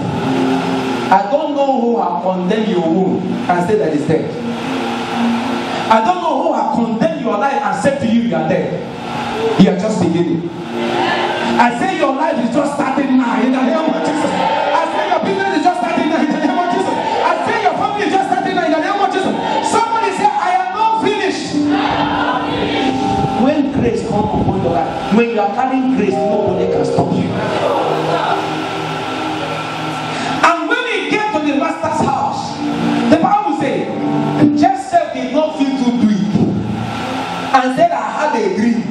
I don't know who have condemned your womb and said that it's dead. I don't know who have condemned your life and said to you you are dead. You are just beginning. I say your life is just starting now in the name of Jesus. I say your business is just starting now in the name of Jesus. I say your family is just starting now in the name of Jesus. Somebody say I am not finished. When grace comes upon your life, when you are carrying grace, nobody can stop you. The master's house. The Bible says Joseph did not feel too big and said, I had a dream.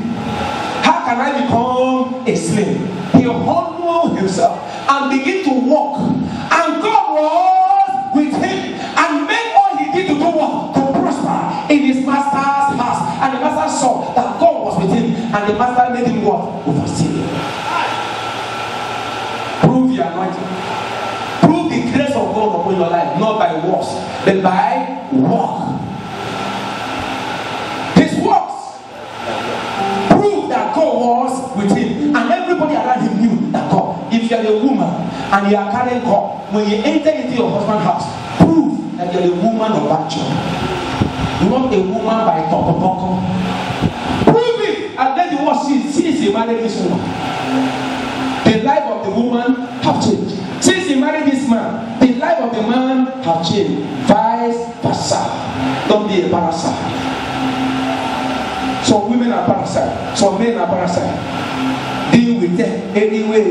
How can I become a slave? He humbled himself and began to walk. And God was with him and made all he did to do what? To prosper in his master's house. And the master saw that God was with him and the master made him what? Oversee. Prove the anointing. The grace of God upon your life, not by works, but by work. His works prove that God was with him, and everybody around him knew that God. If you are a woman and you are carrying God, when you enter into your husband's house, prove that you are a woman of virtue, not a woman by talk. Prove it, and then you will see is a married this woman. The life of the woman have changed. Since he married this man, the life of the man have changed. Vice versa. Don't be a parasite. Some women are parasites. Some men are parasites. Deal with them anywhere.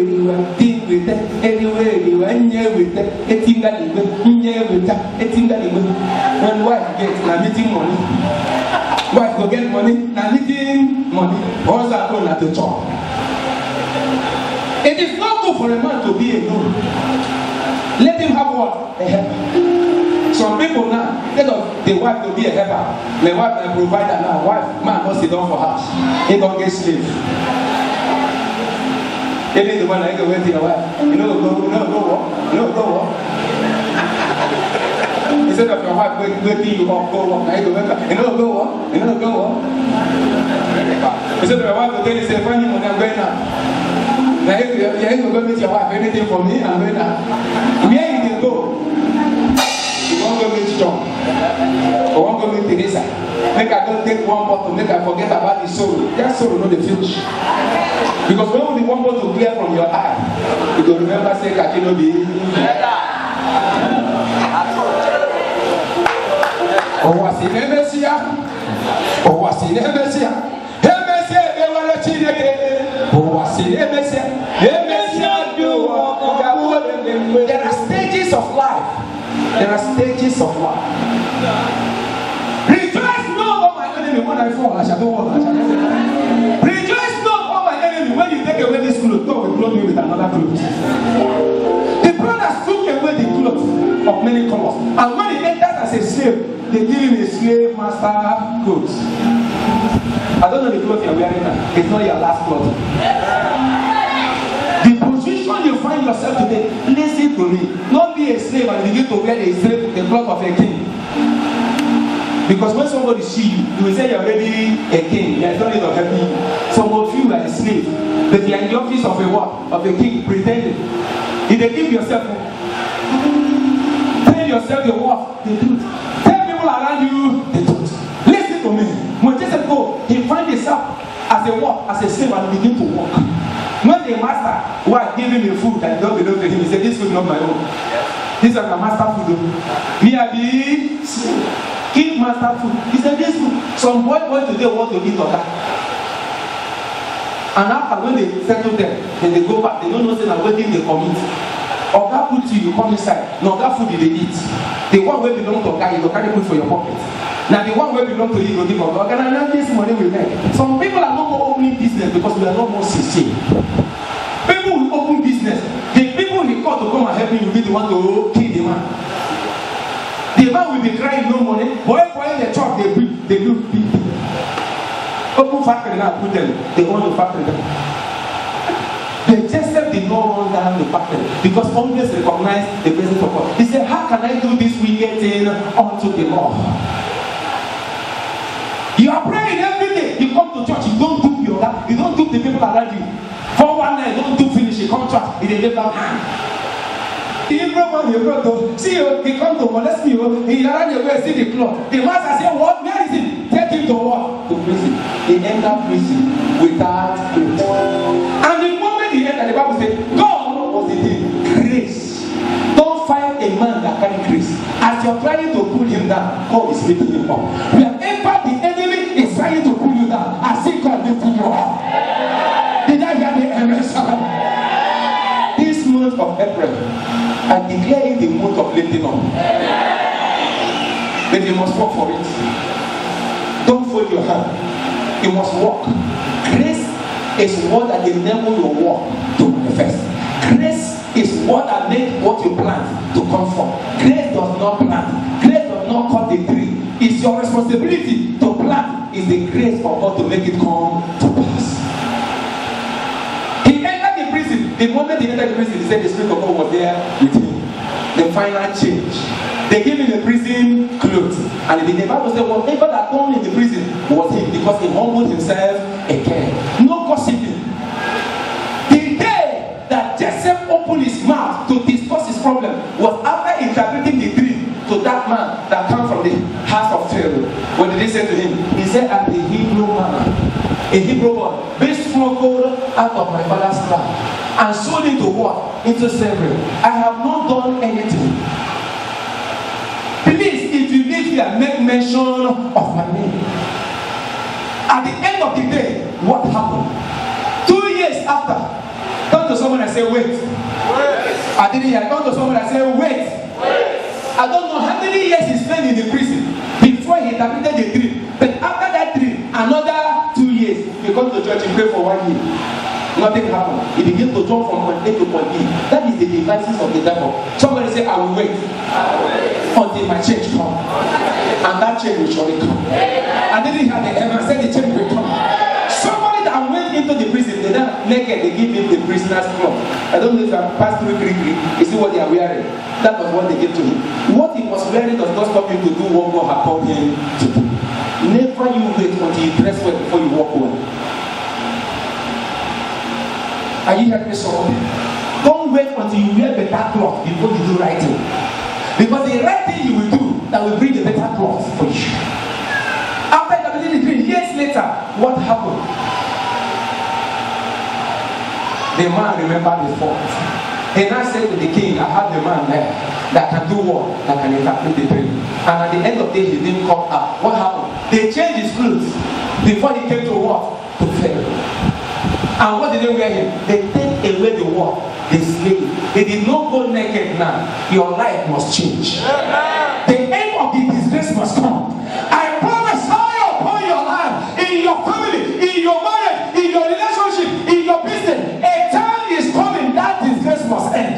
Deal with them anywhere. Nye with them. Nye with them. When wife gets na meeting money, wife go get money na meeting money. Husband go na to chop. It is not good for a man to be alone. Let him have what? A helper. Some people now, instead of the wife to be a helper, the wife and provider now, wife, man must sit down for house. He don't get slave. Even the one that go wait to your wife, you know go walk. Instead of your wife waiting you up, go walk, now you go back. You know go walk. Instead of your wife to tell you say, find him when I'm going now. Now if you go meet your wife, anything for me, I'm going now. Where you can go? You won't go meet John. Or won't go meet Teresa. Make I don't take one bottle, make I forget about the soul. That soul not the future. Because when the one bottle clear from your eye, you will remember say Kakino be. Oh, what's in Messiah? Oh, what's in Messiah? There are stages of life. Rejoice not, oh my enemy, when I fall, I shall go on. Rejoice not, oh my enemy, when you take away this clothes, God will clothe you with another clothes. The brothers many colors. And when he enters as a slave, they give him a slave master coat. I don't know the clothes you're wearing now. It's not your last cloth. The position you find yourself today, listen to me. Not be a slave and begin to wear a slave the cloth of a king. Because when somebody see you, you will say you're already a king. There's no need of helping you. Some of you are a slave, but you're in the office of a what? Of a king, pretending. If they give yourself, tell yourself the what? The truth. Tell people around you the truth. Listen to me. When Jesus go, he find himself as a what? As a slave and begin to walk. When the master was giving him food that don't belong to him, he said, "This food is not my own. This is my master food. Me are the slave. King master food." He said, "This food." Some boy today want to eat oga. And after when they settle them, then they go back. They don't know say na wetin they commit. Oga food to you come inside. Na oga food you dey eat. The one wey belong to oga, you go carry food for your pocket. Now the one wey belong to you go give oga. Okay, now this money we make. Some people are not more opening business because we are not more sincere. People will open business. The people he call to come and help me will be the one to kill the man. The man will be crying no money. But when the church they do people. Open factory now put them. They own the factory. The Joseph did not run down the factory because always recognize the presence of God. He said, "How can I do this wicked thing unto the Lord?" You are praying every day. You come to church. You don't do your God. You don't do the people around you. 419 don't do finish a contract. It is lift up hand. The Hebrew man you brought to see you, he come to molest me. He ran away, see the cloth. The master said, "What? Where is it? Take him to what? To prison." He entered prison without clothes. And the moment he entered, the Bible said, God was the thing. Grace. Don't find a man that carry grace. As you're trying to pull him down, God is lifting him up. Wherever the enemy is trying to pull you down, I see God lifting you up. Did I hear the amen? This month of April, I declare it the month of lifting up. But you must work for it. Don't fold your hand. You must walk. Grace is what that enable your work to manifest. Grace is what that makes what you plant to come forth. Grace does not plant. Grace does not cut the tree. It's your responsibility to plant. It's the grace for God to make it come to pass. He entered the prison. The moment he entered the prison, he said the Spirit of God was there with him. The final change. They gave him the prison clothes. And the Bible said whatever that done in the prison was him because he humbled himself again. No gossiping. The day that Joseph opened his mouth to discuss his problem was after interpreting the dream to that man that came from the house of Pharaoh. What did he say to him? He said, "I'm the Hebrew man, a Hebrew boy, being smuggled out of my father's land and sold into what? Into slavery. I have not done anything. Please, if you live here, make mention of my name." At the end of the day, what happened? 2 years after, turn to someone and say, "Wait." I didn't hear. Turn to someone and say, "Wait." I don't know how many years he spent in the prison before he interpreted the dream. But after that dream, another 2 years, he come to church and pray for 1 year. Nothing happened. He began to jump from point A to point B. That is the devices of the devil. Somebody say, "I will wait until my change comes." And that change will surely come. I didn't have the heaven. I said the change will come. Somebody that went into the prison, they then naked, they give him the prisoner's cloth. I don't know if I passed through Greek. You see what they are wearing. That was what they gave to him. What he was wearing does not stop him to do what God had called him to do. Never you wait until you dress well before you walk well. Are you hearing me, somebody? Don't wait until you wear better cloth before you do right thing. Because the right thing you will do that will bring a better cloth for you. After interpreting the dream, years later, what happened? The man remembered his fault. He now said to the king, "I have the man there that can do what? That can interpret the dream." And at the end of the day, he didn't come out. What happened? They changed his clothes before he came to what? To Pharaoh. And what did they wear him? They take away the what? The slave. They did not go naked now. Your life must change. The end of the disgrace must come. I prophesy upon your life, in your family, in your marriage, in your relationship, in your business. A time is coming that disgrace must end.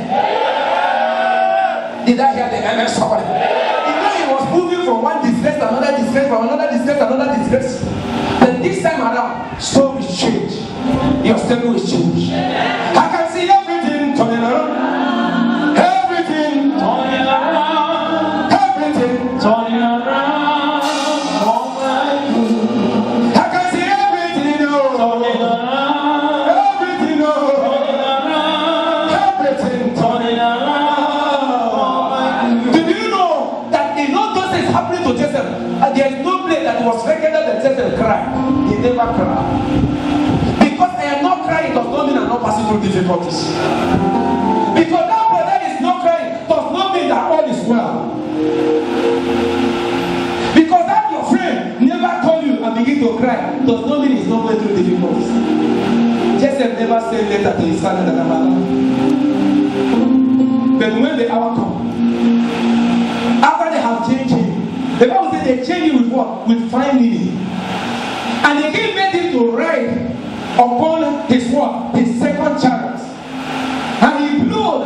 Did I hear the amen? Somebody.
You know, he was moving from one disgrace to another disgrace, from another disgrace to another disgrace. Then this time around, story is changed. Your story is changed. I can see everything turning around. Everything turning around. Everything turning around. Oh my God. I can see everything turning around. Everything turning around. Everything turning around. Do you know that in all those things happening to Joseph, there is no place that was recorded that Joseph cried. He never cried. Because I am not crying does not mean I'm not passing through difficulties. Because that brother is not crying does not mean that all is well. Because that your friend never call you and begin to cry does not mean he's not going through difficulties. Joseph never sent letter to his father that I'm alive. But when the hour comes, after they have changed him, the Bible says they change him with what? With fine meaning. And the king made him to ride upon his what? His second chariot. And he blew.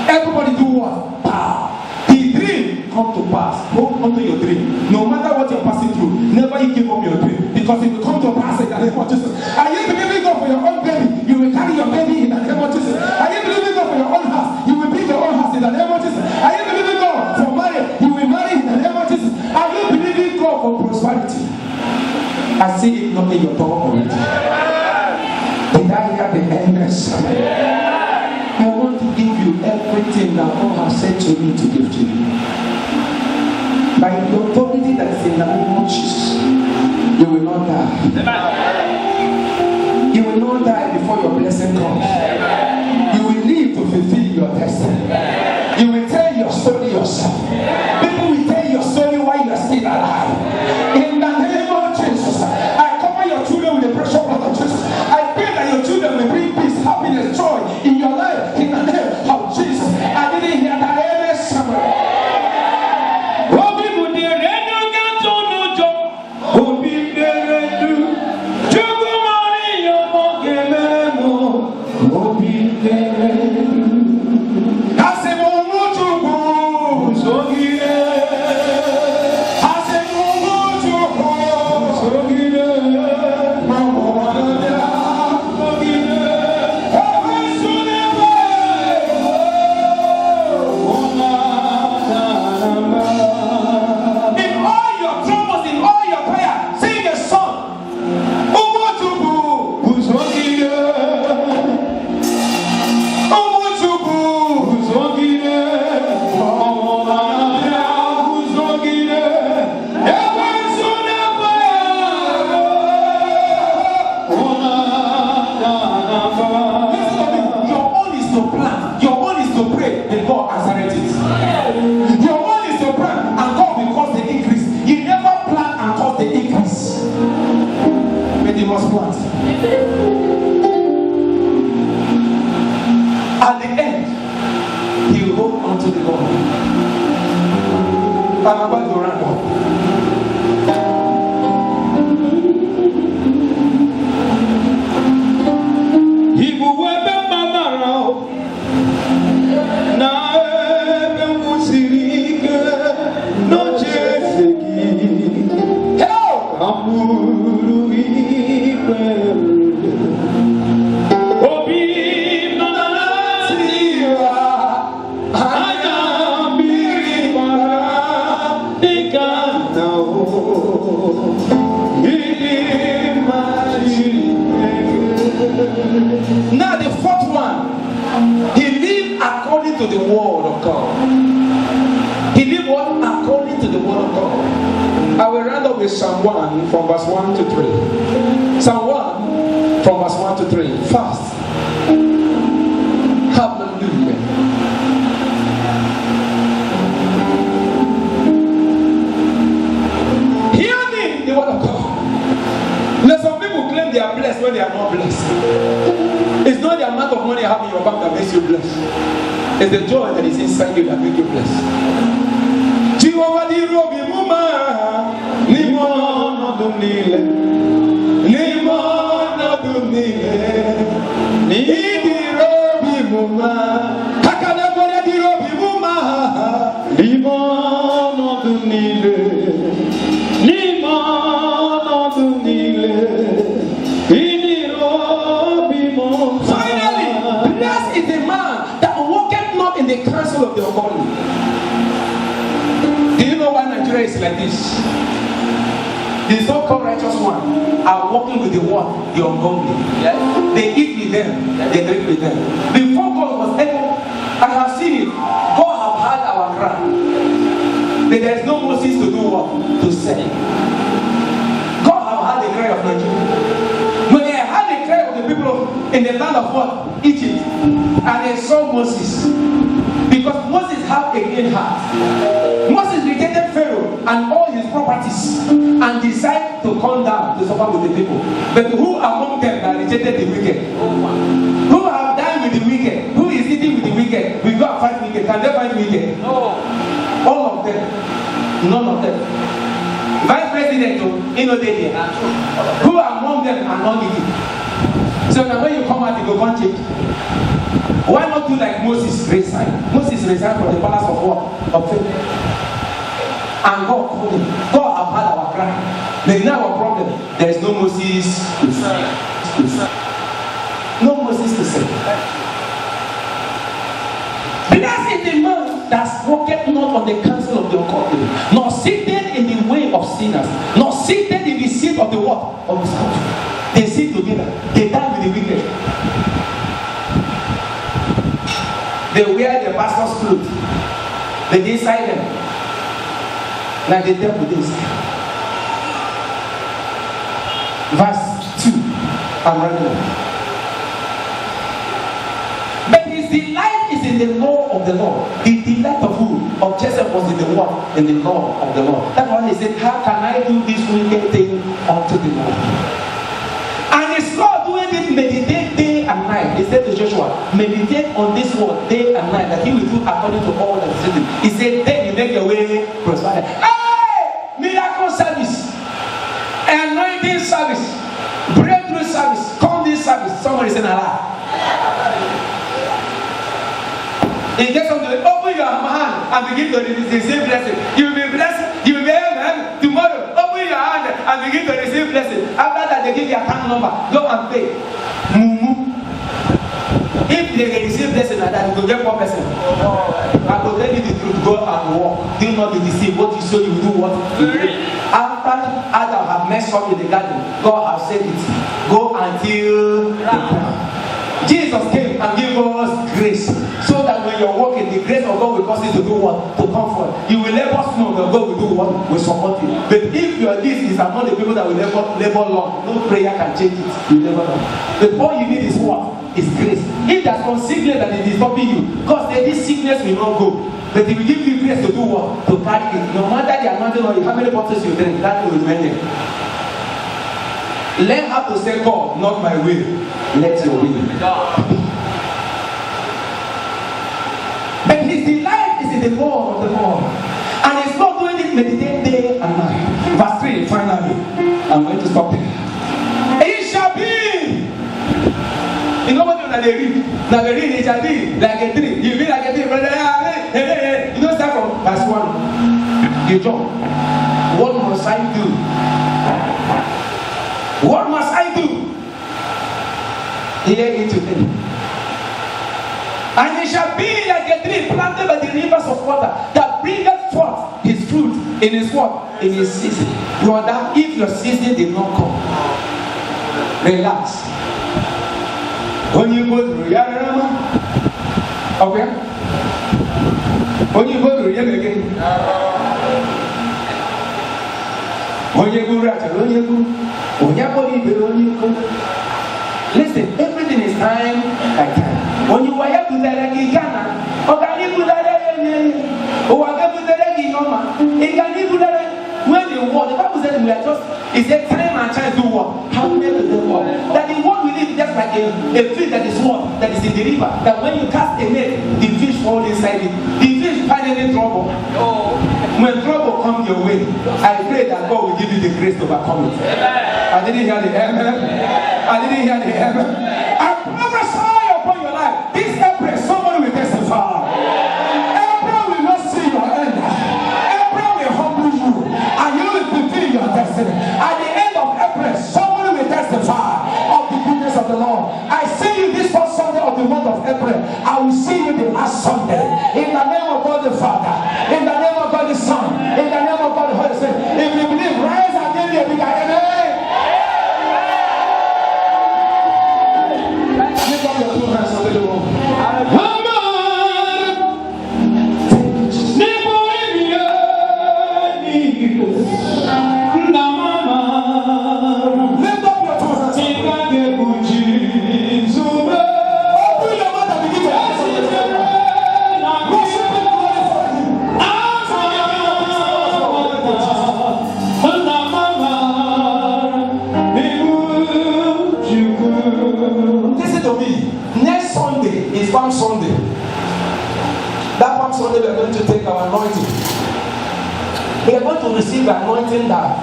Everybody do what? Pow. The dream come to pass. Hold on to your dream. No matter what you're passing through, never you give up your dream. Because it will come to pass in the name of Jesus. Are you believing God for your own baby? You will carry your baby in the name of Jesus. Are you believing God for your own house? You will build your own house in the name of Jesus. Are you believing God for marriage? You will marry in the name of Jesus. Are you believing God for prosperity? I see it knocking your door already. Did I hear the amen? I want to give you everything that God has said to me to give to you. By the authority that is in the name of Jesus, you will not die. You will not die before your blessing comes. You will live to fulfill your destiny. You will tell your story yourself. People will tell your story while you are still alive. In the name of Jesus, I cover your children with the precious blood of Jesus. I pray that your children will bring peace, happiness, joy in your life. In the name of Jesus. I didn't hear that amen somewhere. At the end, he will hold on to the Lord. I'm about to run up. He will wear the banner. Now, no chefegi. Help! Now the fourth one, he lived according to the word of God. He lived what? According to the word of God. I will round up with Psalm 1 from verse 1 to 3. Psalm 1 from verse 1 to 3. Fast. Hallelujah. Hear me, the word of God. Now some people claim they are blessed when they are not blessed. It's not the amount of money you have in your bank that makes you blessed. It's the joy that is inside you that makes you blessed. Jehovah di robi muma ni mo no dumile ni mo no dumile ni di robi muma hakana bore di robi muma the counsel of the ungodly. Do you know why Nigeria is like this? The so-called righteous one are walking with the what? The ungodly. Yes. They eat with them, they drink with them. Before God was able, I have seen it. God have heard our cry. But there is no Moses to do what? To say. God have heard the cry of Nigeria. When they heard the cry of the people in the land of what? Egypt. And they saw Moses. Because Moses had a clean heart. Moses rejected Pharaoh and all his properties and decided to come down to suffer with the people. But who among them that rejected the wicked? Who have dined with the wicked? Who is eating with the wicked? We go and fight wicked. Can they fight wicked? No. All of them. None of them. Vice President, who among them are not eating? So now when you come out, you go one change. Why not do like Moses resigned? Moses resigned from the palace of what? Of faith. And God called him. God have had our cry. But now our problem, there is no Moses to say. No Moses to say. Blessed is the man that walketh not on the counsel of the ungodly, nor sitteth in the way of sinners, nor sitteth in the seat of the what? Of the scornful. They sit together. They die with the wicked. They wear the pastor's clothes. They decide them. Like the devil this. Verse 2. I'm ready. But his delight is in the law of the Lord. The delight of who? Of Joseph was in the what? In the law of the Lord. That's why he said, how can I do this wicked thing unto the Lord? And his law doing it, meditate day and night. He said to Joshua, meditate on this word day and night, that he will do according to all that is written. He said, then you make your way prosper. Hey! Miracle service, anointing service, breakthrough service, comedy service. Somebody say Allah. He gets something, open your hand and begin to receive blessing. You will be blessed, you will be able tomorrow. Open your hand and begin to receive blessing. After that, they give you a account number. Go and pay. If they receive blessing like that, you will get 1%. I will tell you the truth. Go and walk. Do not be deceived. What you sow, you do what you do. After Adam have messed up in the garden, God has said it. Go until the ground. Jesus came and gave us grace, so that when you're walking, the grace of God will cause you to do what? To comfort. You will never know that God will do what? Will support you. But if your list is among the people that will labor long, no prayer can change it. You never know. But all you need is what? Is grace. If there's one sickness that is disturbing you, God said this sickness will not go. But He will give you grace to do what? To carry it. No matter the amount of how many bottles you drink, that will remain there. Learn how to say, God, not my will, let your will. But his delight is in the law of the Lord. And he's not doing it meditate day and night. Verse 3, finally. I'm going to stop there. It shall be. You know what they read? Now they read, it shall be like a tree. You be like a tree, brother. You don't start from verse 1. You jump. What must I do? What must I do? Hear it today. And it shall be like a tree planted by the rivers of water that bringeth forth his fruit in his what? In his season. Brother, if your season did not come, relax. When you go to Yarama, okay? When you go to Yarama again, when you go right, when you go. Listen, everything is time by time. When you were to the Ghana, or can you put that in? Or I can put that in Noma. Can you put that when you walk? The Bible says we are just, it said time and chance to walk. How many of them walk? That the one we live just like a fish that is what? That is in the river. That when you cast a net, the fish fall inside it. The fish find any trouble. When trouble comes your way, I pray that God will give you the grace to overcome it. I didn't hear the amen. I didn't hear the amen. I prophesy upon your life. This April, somebody will testify. April will not see your end. April will humble you, and you will fulfill your destiny. At the end of April, somebody will testify of the goodness of the Lord. I see you this first Sunday of the month of April. I will see you the last Sunday. Come Sunday, we are going to take our anointing. We are going to receive the anointing that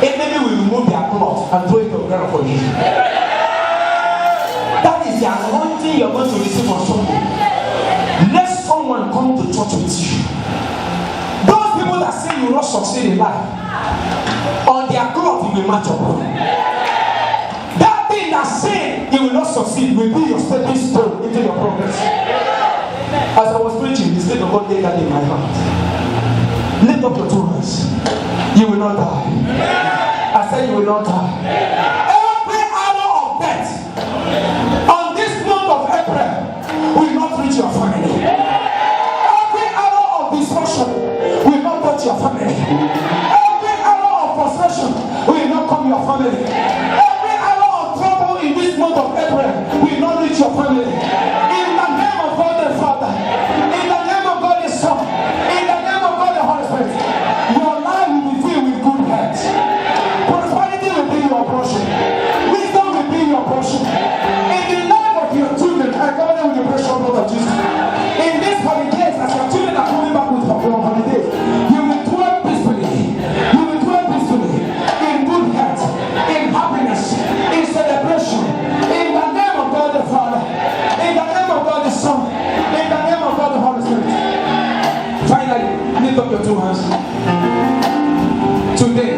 enemy will remove their cloth and throw it on the ground for you. That is the anointing you are going to receive on Sunday. Let someone come to church with you. Those people that say you will not succeed in life, on their cloth you will match up. That thing that say you will not succeed will be your stepping stone into your progress. As I was preaching, the Spirit of God laid that in my heart. Lift up your two hands. You will not die. I said you will not die. Every arrow of death on this month of April will not reach your family. Every arrow of destruction will not touch your family. Every arrow of frustration will not come your family. Every arrow of trouble in this month of April will not reach your family. In the name of God the Father, in the name of God the Son, in the name of God the Holy Spirit, your life will be filled with good health. Prosperity will be your portion. Wisdom will be your portion. In the life of your children, I cover them with the precious blood of Jesus. In this holidays, as your children are coming back with your holidays, you will dwell peacefully. You will dwell peacefully in good health, in happiness, in celebration. In the name of God the Father, in the name of God the Son, in the name of God the Holy Spirit. Finally, lift up your two hands. Today,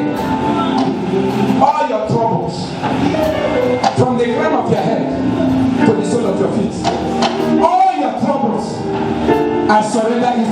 all your troubles, from the crown of your head to the sole of your feet, all your troubles, I surrender it